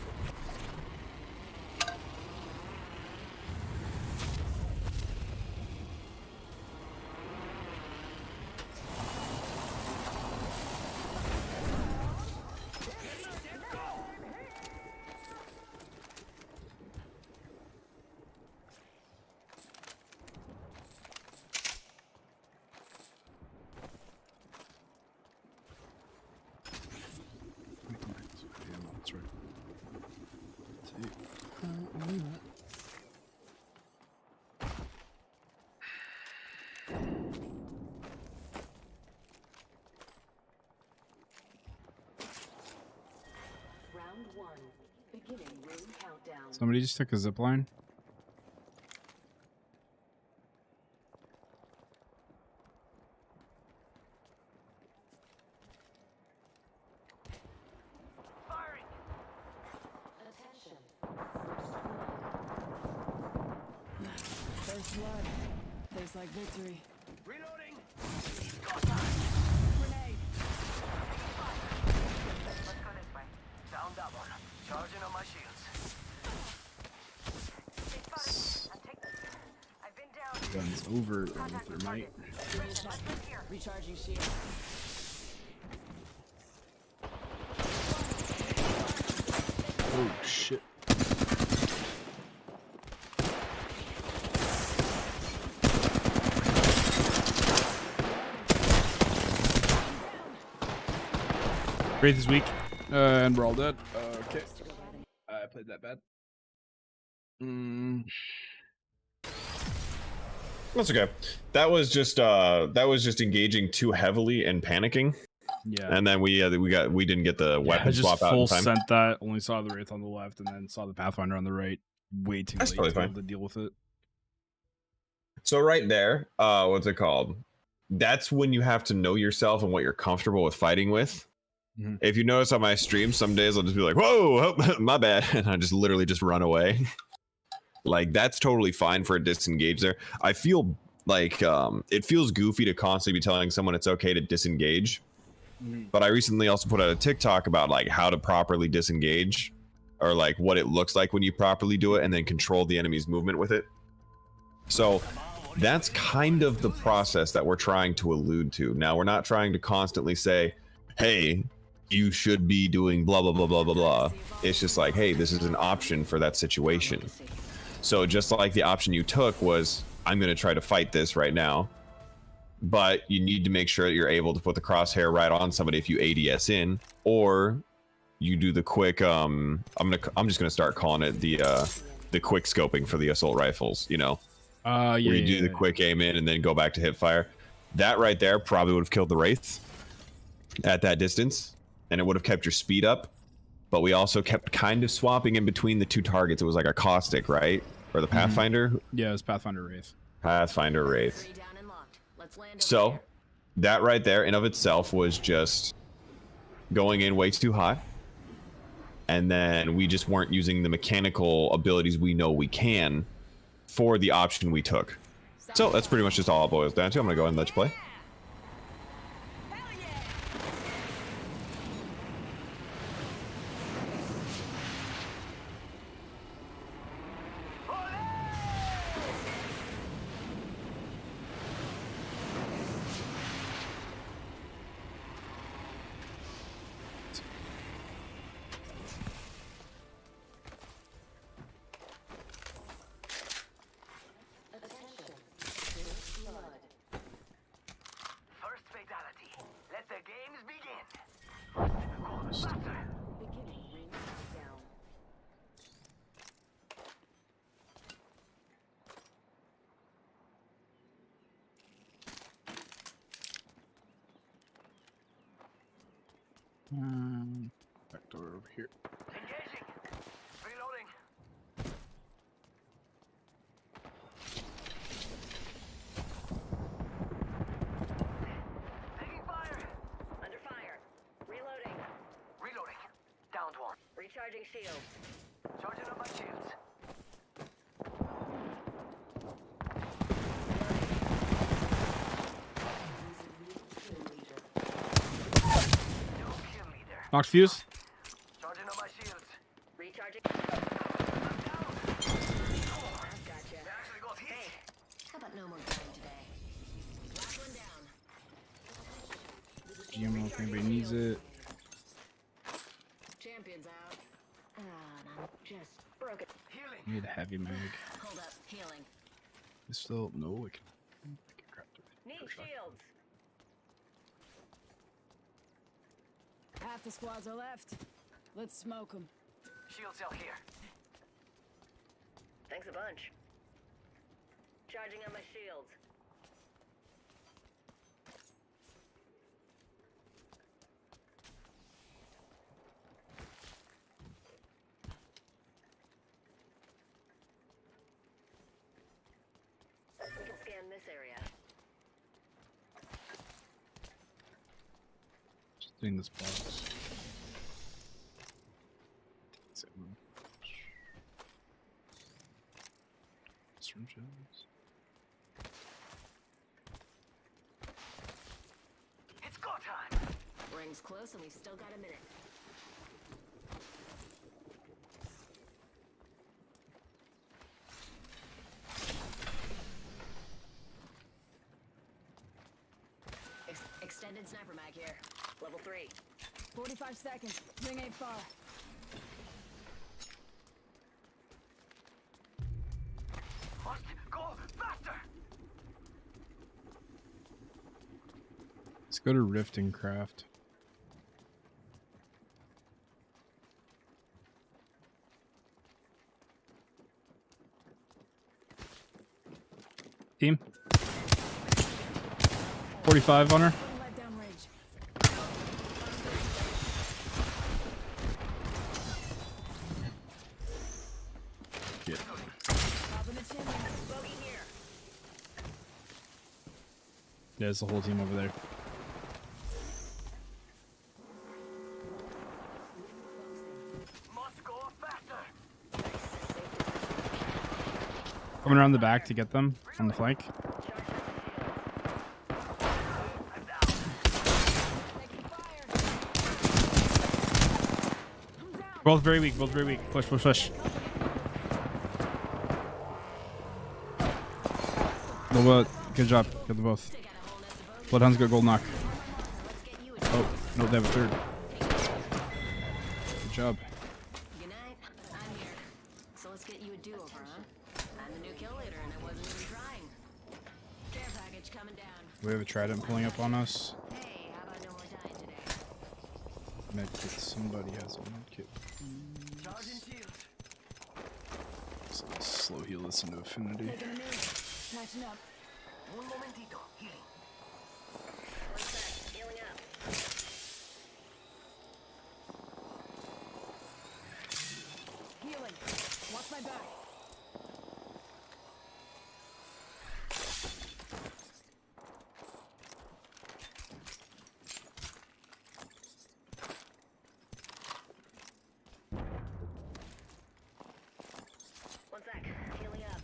Somebody just took a zip line. First blood. Tastes like victory. Reloading. Grenade. Let's go this way. Down that one. Charging on my shields. I've been down. Guns over thermite. Recharging shield. Oh shit. Wraith is weak. And we're all dead. Okay. I played that bad. That's okay. That was just engaging too heavily and panicking. Yeah. And then we didn't get the weapon swap out in full time. sent that. Only saw the Wraith on the left, and then saw the Pathfinder on the right. Way too That's late totally to be fine. able to deal with it. So right there, what's it called? That's when you have to know yourself and what you're comfortable with fighting with. Mhm. If you notice on my stream, some days I'll just be like, "Whoa, my bad," and I just literally just run away. Like, that's totally fine for a disengage there. I feel like it feels goofy to constantly be telling someone it's okay to disengage. But I recently also put out a TikTok about like how to properly disengage, or like what it looks like when you properly do it, and then control the enemy's movement with it. So that's kind of the process that we're trying to allude to. Now, we're not trying to constantly say, "Hey, you should be doing blah blah blah blah blah blah." It's just like, "Hey, this is an option for that situation." So just like the option you took was, "I'm going to try to fight this right now," but you need to make sure that you're able to put the crosshair right on somebody if you ADS in, or you do the quick I'm just gonna start calling it the quick scoping for the assault rifles, you know. Yeah, where you do the quick aim in and then go back to hip fire. That right there probably would have killed the Wraith at that distance, and it would have kept your speed up. But we also kept kind of swapping in between the two targets. It was like a caustic, right? Or the Pathfinder? Yeah, it's Pathfinder Wraith. Pathfinder Wraith. So that right there in of itself was just going in way too hot. And then we just weren't using the mechanical abilities we know we can for the option we took. So that's pretty much just all it boils down to. I'm gonna go ahead and let you play. Ghost. Beginning ring countdown. Back door over here. Engaging. Reloading. Taking fire. Under fire. Reloading. Reloading. Downed one. Recharging shields. Charging up my shields. No kill leader. Knocked fuse. Charging up my shields. Recharging. I'm down. I've gotcha. They actually got hit. Hey, How about no more dying today? last one down. GMO if anybody needs it. Champion's out. And I'm just Broken. Healing. Need a heavy mag. hold up, healing. It's still no. I can craft it. Need For sure. shields. Half the squads are left. Let's smoke them. Shield cell here. Thanks a bunch. Charging on my shields. We can scan this area. Just doing this box. Syringes. It's go time. Ring's close and we've still got a minute. Extended sniper mag here. Level 3. 45 seconds. Ring ain't far. Must go faster. Let's go to Rift and Craft. Team. 45 on her. Don't let down rage. Yeah. Popping the chimney. Bogey here. There's the whole team over there. Must go faster. Coming around the back to get them on the flank. I'm down. Taking fire. I'm down. Both very weak, both very weak. Push, push, push. Good job. Get them both. Bloodhound's got gold knock. Oh, no, they have a third. Good job. Good night. I'm here. So let's get you a do-over, huh? I'm the new kill leader and I wasn't even trying. Care package coming down. We have a trident pulling up on us. Hey, how about no more dying today? Medkit. Somebody has a medkit. Charging shield. So let's slow heal this into affinity. Taking a minute. Patching up. Un momentito. Healing. One sec. Healing up. Healing. Watch my back. One sec. Healing up.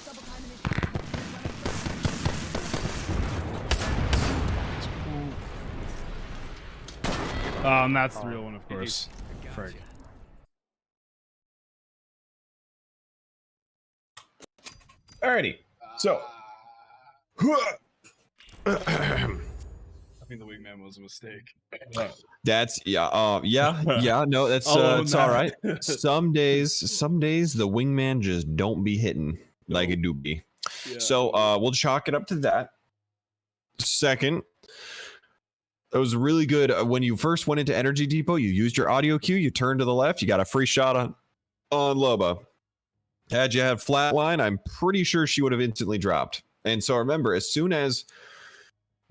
Double time initiative. And that's the real one, of course. Frick. Alrighty. So. I think the wingman was a mistake. That's yeah. No, that's it's all right. Some days the wingman just don't be hitting like it do be. Yeah. So we'll chalk it up to that. Second, it was really good when you first went into Energy Depot. You used your audio cue. You turned to the left. You got a free shot on Loba. Had you had flatline, I'm pretty sure she would have instantly dropped. And so remember, as soon as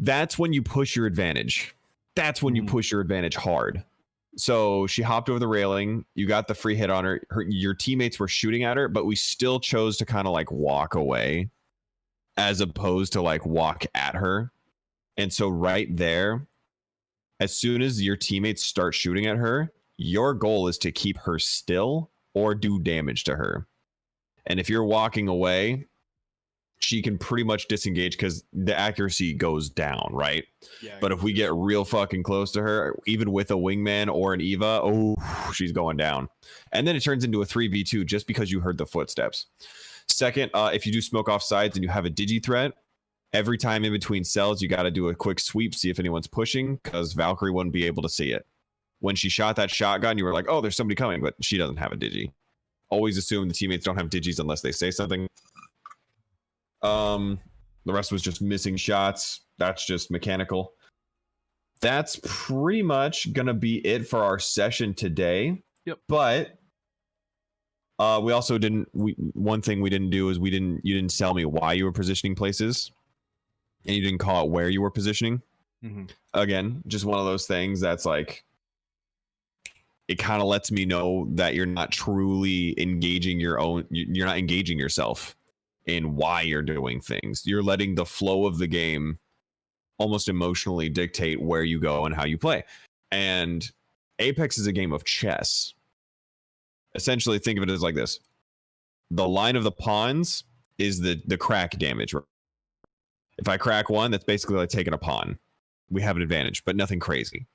that's when you push your advantage. That's when you push your advantage hard. So she hopped over the railing. You got the free hit on her. Your teammates were shooting at her, but we still chose to kind of like walk away as opposed to like walk at her. And so right there, as soon as your teammates start shooting at her, your goal is to keep her still or do damage to her. And if you're walking away, she can pretty much disengage because the accuracy goes down, right? Yeah, but if we get real fucking close to her, even with a wingman or an Eva, oh, she's going down. And then it turns into a 3v2 just because you heard the footsteps. Second, if you do smoke off sides and you have a digi threat, every time in between cells, you got to do a quick sweep, see if anyone's pushing, because Valkyrie wouldn't be able to see it. When she shot that shotgun, you were like, oh, there's somebody coming, but she doesn't have a digi. Always assume the teammates don't have digis unless they say something. The rest was just missing shots. That's just mechanical. That's pretty much gonna be it for our session today. Yep. But we also didn't. One thing we didn't do is you didn't tell me why you were positioning places, and you didn't call out where you were positioning. Mm-hmm. Again, just one of those things that's like, it kind of lets me know that you're not truly engaging you're not engaging yourself in why you're doing things. You're letting the flow of the game almost emotionally dictate where you go and how you play. And Apex is a game of chess. Essentially, think of it as like this. The line of the pawns is the crack damage. If I crack one, that's basically like taking a pawn. We have an advantage, but nothing crazy.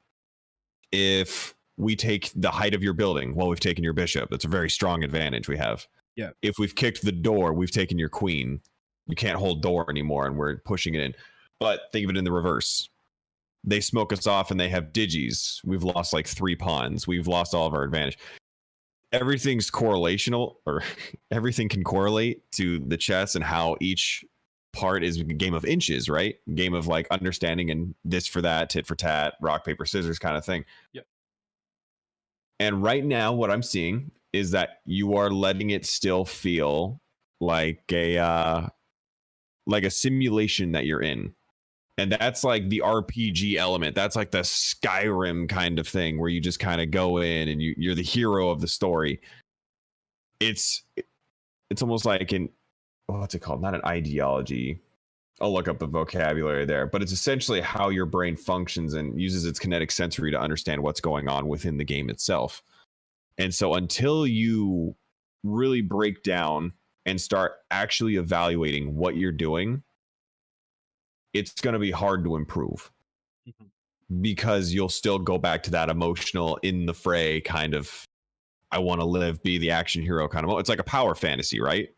If we take the height of your building, well, we've taken your bishop. That's a very strong advantage we have. Yeah. If we've kicked the door, we've taken your queen. You can't hold door anymore, and we're pushing it in. But think of it in the reverse. They smoke us off, and they have digis. We've lost like 3 pawns. We've lost all of our advantage. Everything's correlational, or everything can correlate to the chess and how each part is a game of inches, right? Game of like understanding and this for that, tit for tat, rock, paper, scissors kind of thing. Yep. And right now, what I'm seeing is that you are letting it still feel like a simulation that you're in. And that's like the RPG element. That's like the Skyrim kind of thing where you just kind of go in and you're the hero of the story. It's almost like what's it called? Not an ideology. I'll look up the vocabulary there, but it's essentially how your brain functions and uses its kinetic sensory to understand what's going on within the game itself. And so until you really break down and start actually evaluating what you're doing, it's going to be hard to improve. Mm-hmm. Because you'll still go back to that emotional in the fray kind of, I want to live, be the action hero kind of. It's like a power fantasy, right?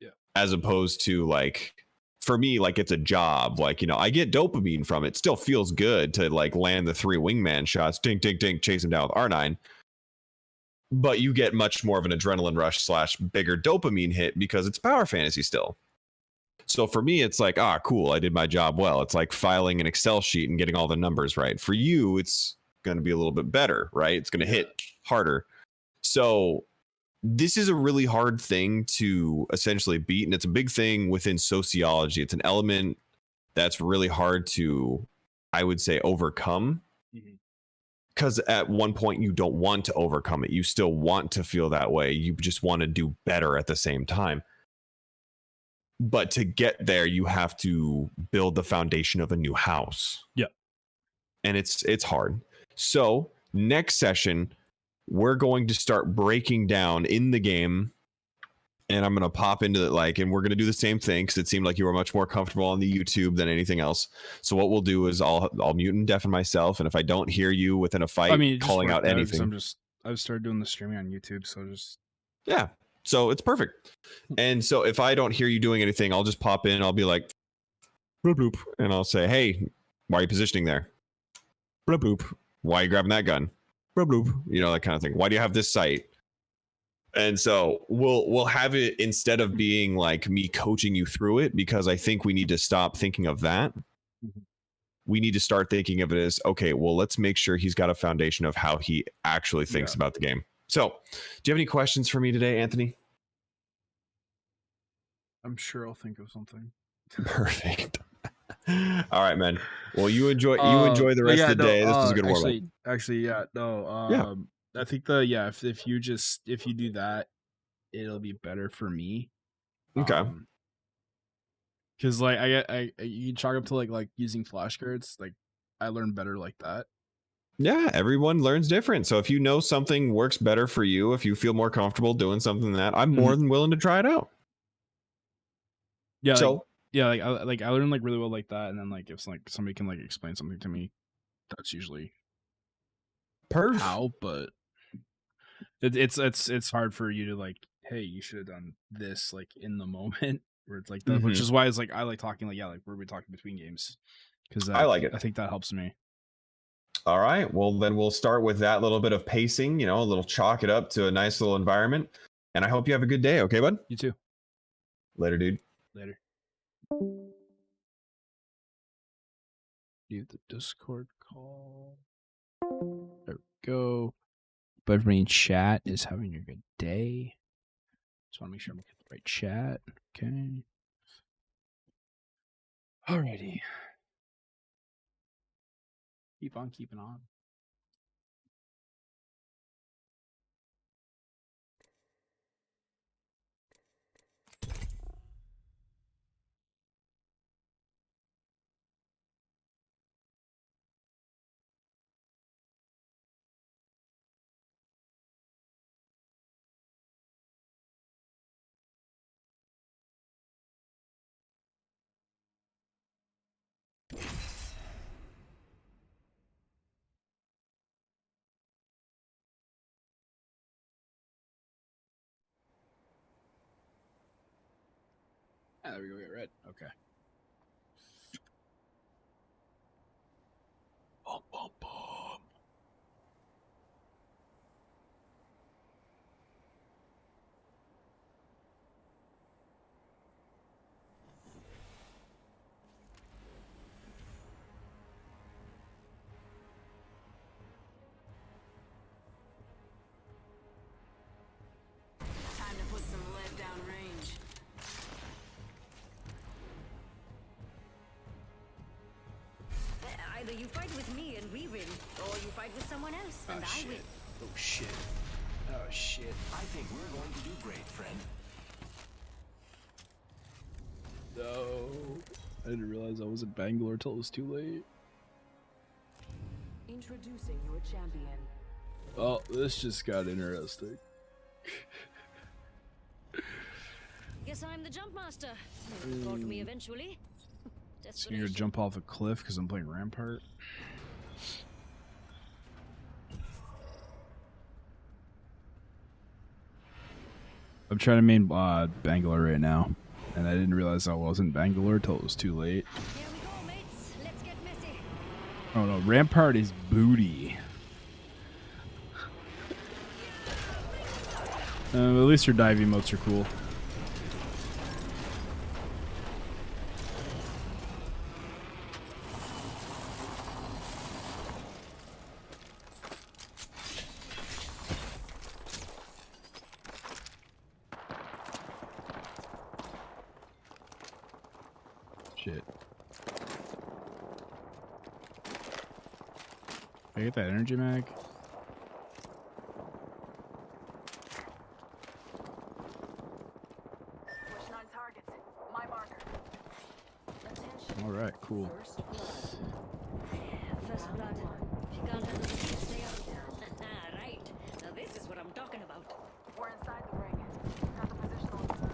Yeah. As opposed to like, for me, like it's a job. Like, I get dopamine from it. Still feels good to like land the 3 wingman shots, ding, ding, ding, chase him down with R9. But you get much more of an adrenaline rush / bigger dopamine hit because it's power fantasy still. So for me, it's like, cool, I did my job well. It's like filing an Excel sheet and getting all the numbers right. For you, it's going to be a little bit better, right? It's going to hit harder. So this is a really hard thing to essentially beat. And it's a big thing within sociology. It's an element that's really hard to, I would say, overcome. Mm-hmm. Because at one point you don't want to overcome it. You still want to feel that way. You just want to do better at the same time. But to get there, you have to build the foundation of a new house. Yeah. And it's hard. So next session, we're going to start breaking down in the game and I'm gonna pop into it, like, and we're gonna do the same thing because it seemed like you were much more comfortable on the YouTube than anything else. So what we'll do is I'll mute and deafen myself, and if I don't hear you within a fight, I mean, it just calling worked out out 'cause anything, I've started doing the streaming on YouTube, so just yeah. So it's perfect. And so if I don't hear you doing anything, I'll just pop in. I'll be like, bloop bloop, and I'll say, hey, why are you positioning there? Bloop bloop. Why are you grabbing that gun? Bloop bloop. You know, that kind of thing. Why do you have this sight? And so we'll have it, instead of being like me coaching you through it, because I think we need to stop thinking of that. We need to start thinking of it as, okay, well, let's make sure he's got a foundation of how he actually thinks about the game. So, do you have any questions for me today, Anthony? I'm sure I'll think of something. Perfect. All right, man. Well, you enjoy the rest of the day. This was a good warm-up. Actually, yeah, no. I think if you do that, it'll be better for me. Okay. Because like you chalk up to like using flashcards. Like I learn better like that. Yeah, everyone learns different. So if you know something works better for you, if you feel more comfortable doing something than that, I'm more than willing to try it out. Yeah. So I learn like really well like that, and then like if like somebody can like explain something to me, that's usually how. But it's hard for you to like, hey, you should have done this like in the moment, where it's like that, which is why it's like I like talking like where we talking between games, because I like it. I think that helps me. All right, well then we'll start with that little bit of pacing, you know, a little chalk it up to a nice little environment, and I hope you have a good day. Okay, bud? You too. Later, dude. Later. Do the Discord call. There we go. But everybody in chat is having a good day. Just want to make sure I'm looking at the right chat. Okay. Alrighty. Keep on keeping on. Ah, there we go. We got red. Okay. Bum, bum, bum. Time to put some lead down range. Either you fight with me and we win, or you fight with someone else and I win. Oh shit. Oh shit. I think we're going to do great, friend. No. I didn't realize I was in Bangalore till it was too late. Introducing your champion. Well, this just got interesting. Guess I'm the jump master. Call to me eventually. So you're gonna jump off a cliff because I'm playing Rampart? I'm trying to main Bangalore right now, and I didn't realize I wasn't Bangalore till it was too late. Here we go, mates. Let's get messy. Oh no, Rampart is booty. At least your dive emotes are cool. Shit. I get that energy mag? Pushing on targets. My marker. Alright, cool. First blood. If you can't handle it, stay out. Right. Now this is what I'm talking about. We're inside the ring. Got the positional.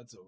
it's over.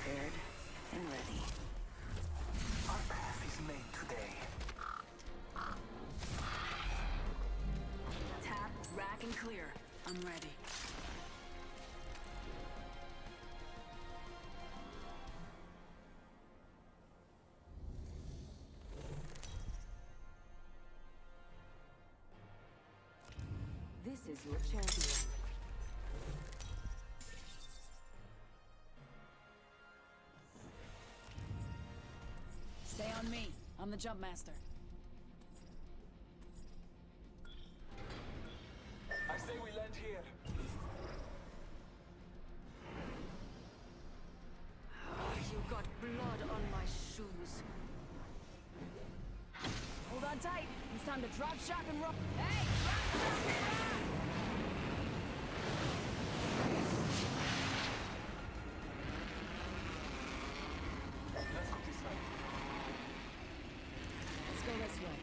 Prepared and ready. Our path is made today. Tap, rack, and clear. I'm ready. This is your champion. Stay on me. I'm the jump master. I say we land here. You got blood on my shoes. Hold on tight. It's time to drop, shock, and roll. Hey! Drop, shock, and roll! Let's go this way. Let's go this way.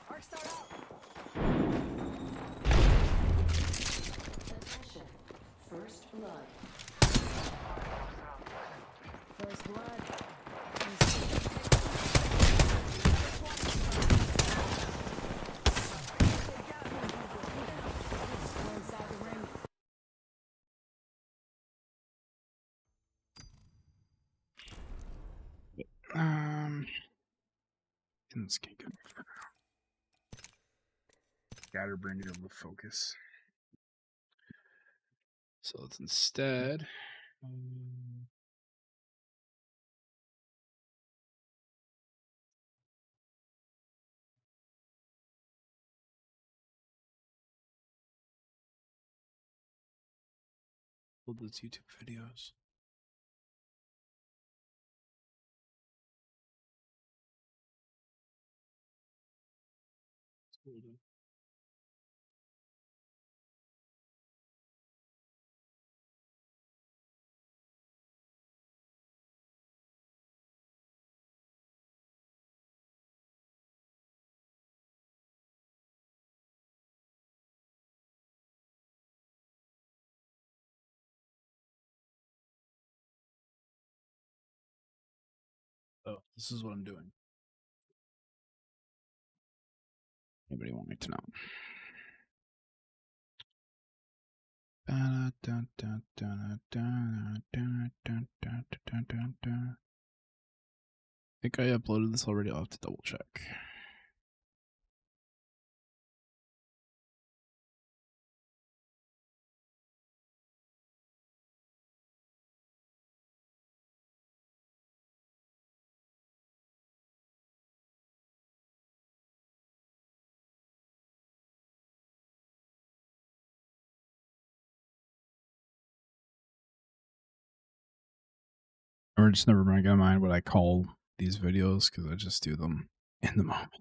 Arc start out. Attention. First blood. First blood. We're inside the ring. Let's get good. Scatterbrain to be able to focus. So let's instead. Build those YouTube videos. Oh, this is what I'm doing. Anybody want me to know? I think I uploaded this already. I'll have to double check. Or just never mind what I call these videos because I just do them in the moment.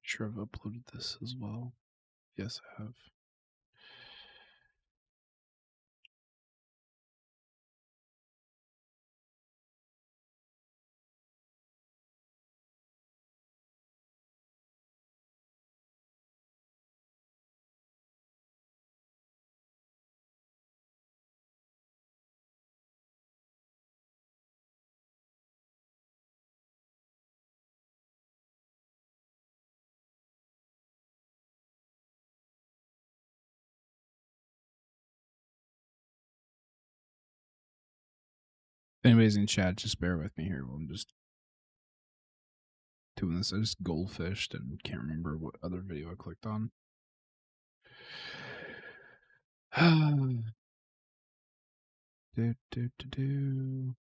Sure, I've uploaded this as well. Yes, I have. anybody's in chat, just bear with me here while I'm just doing this. I just goldfished and can't remember what other video I clicked on. Do.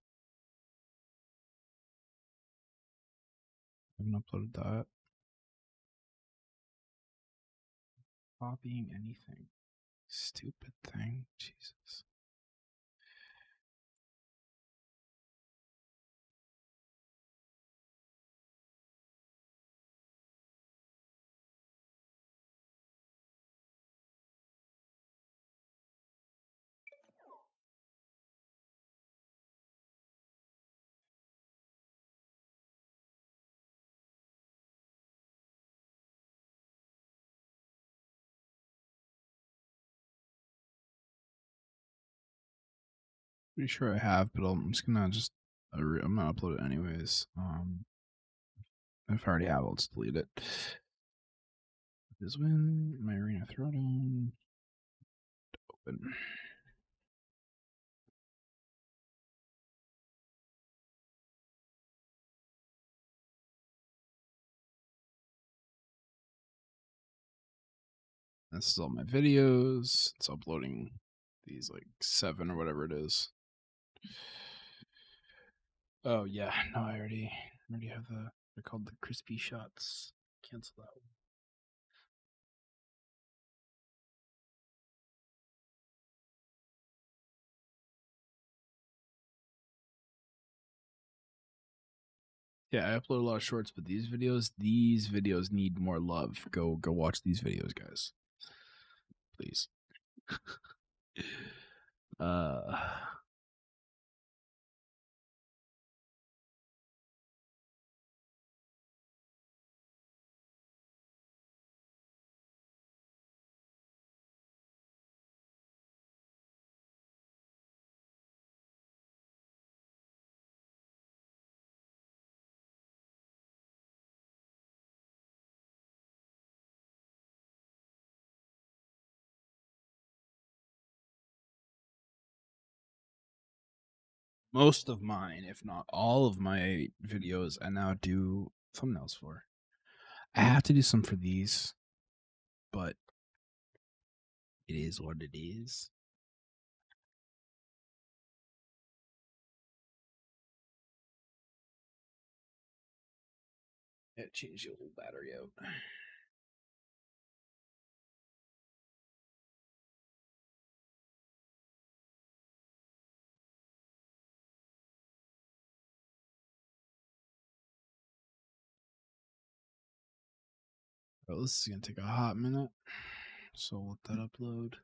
I haven't uploaded that. Copying anything. Stupid thing. Jesus. Pretty sure I have, but I'm just gonna I'm gonna upload it anyways. If I already have, I'll just delete it. This win, my arena throwdown. Open. This is all my videos. It's uploading these like 7 or whatever it is. Oh yeah, no, I already have they're called the crispy shots. Cancel that one. Yeah, I upload a lot of shorts, but these videos need more love. Go watch these videos, guys. Please. Most of mine, if not all of my videos, I now do thumbnails for. I have to do some for these, but it is what it is. It changed the old battery out. Oh, this is gonna take a hot minute, so let that upload.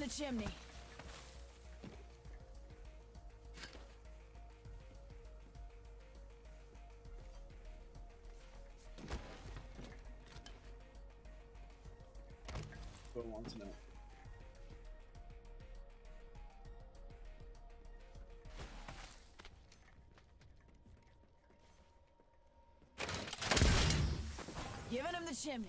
chimney. Who wants to know? Giving him the chimney.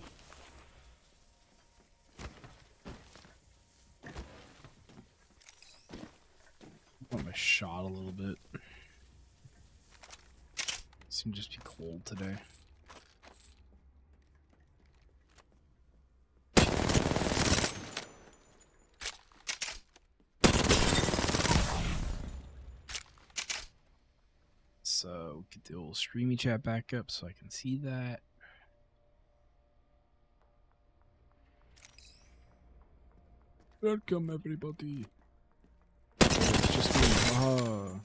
I want my shot a little bit. Seems just be cold today. So get the old streamy chat back up so I can see that. Welcome everybody. It's just me.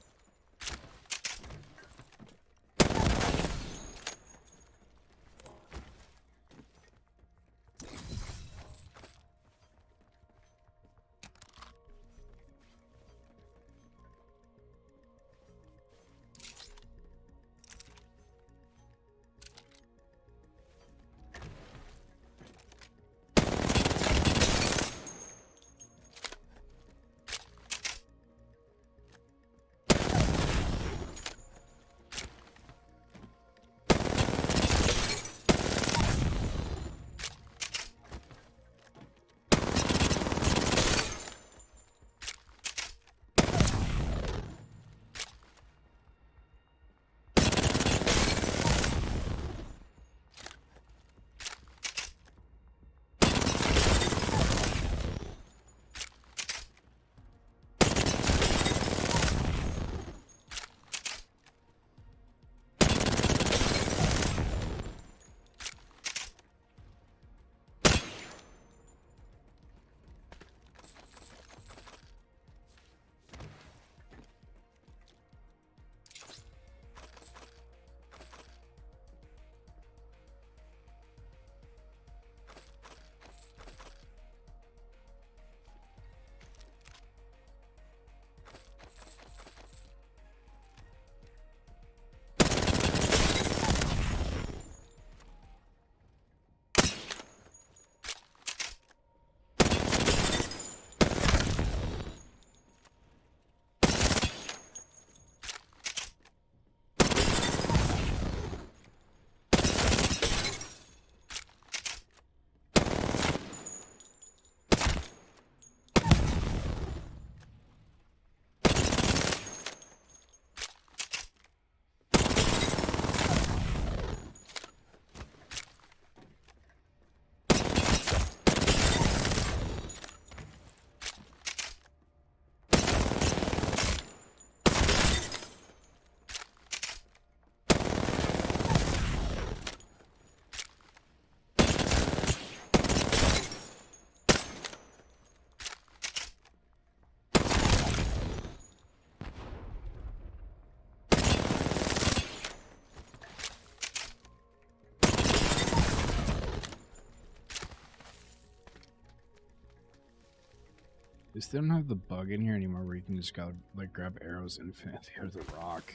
They still don't have the bug in here anymore where you can just go like grab arrows infinitely out of the rock.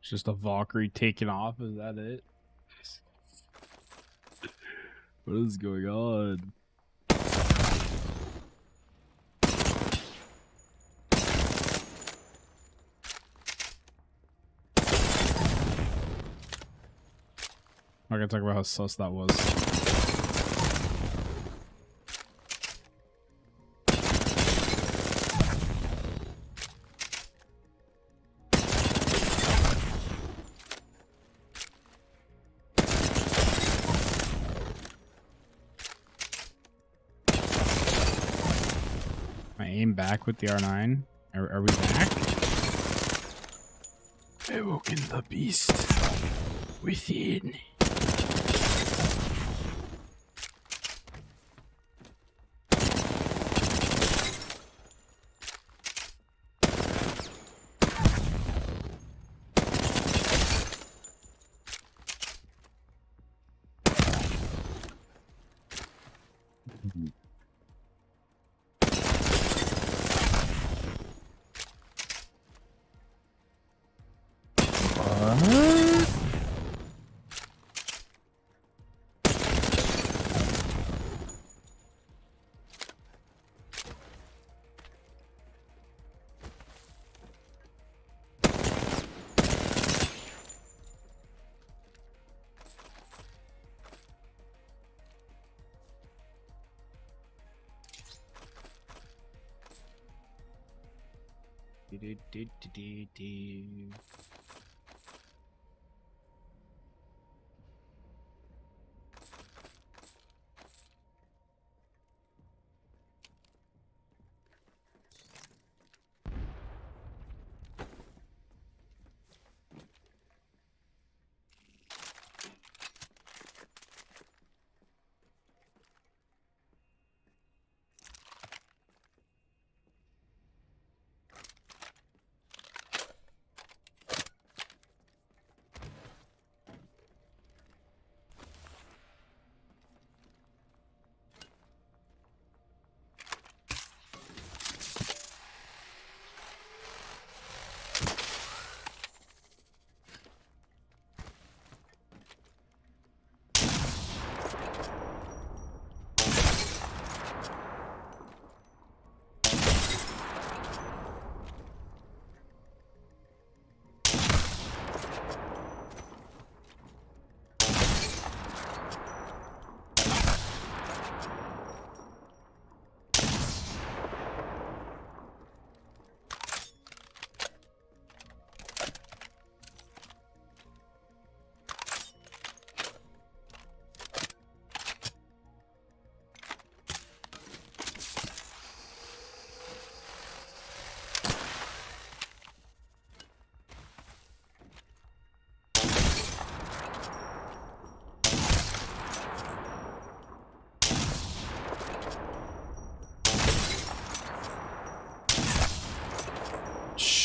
It's just a Valkyrie taking off. Is that it? What is going on? I'm not gonna talk about how sus that was. I aim back with the R9. Are we back? Awoken the beast within.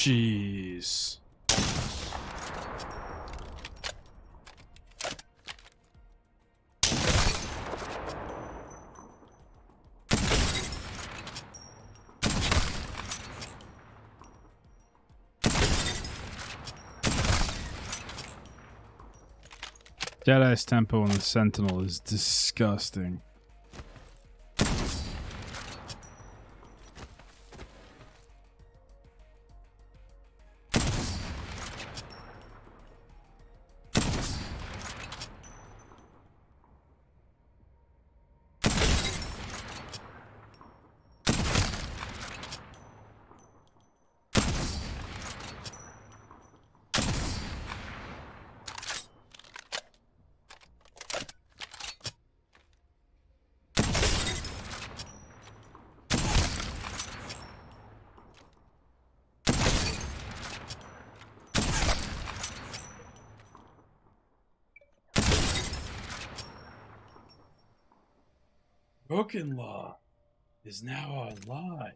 Jeez. Jedi's tempo on the Sentinel is disgusting. Broken Law is now online.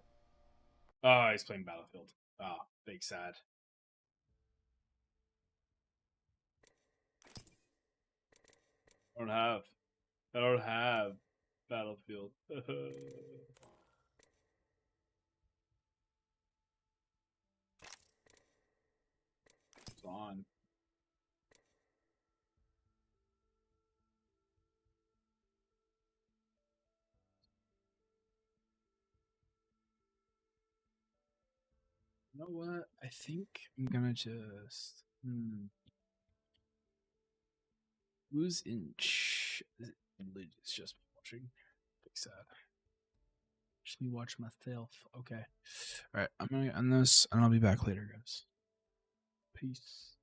Oh, he's playing Battlefield. Oh, big sad. I don't have Battlefield. It's on. know what? I think I'm gonna just. Who's in? It's just me watching. Big sad. Just me watching myself. Okay. All right. I'm gonna end this, and I'll be back later, guys. Peace.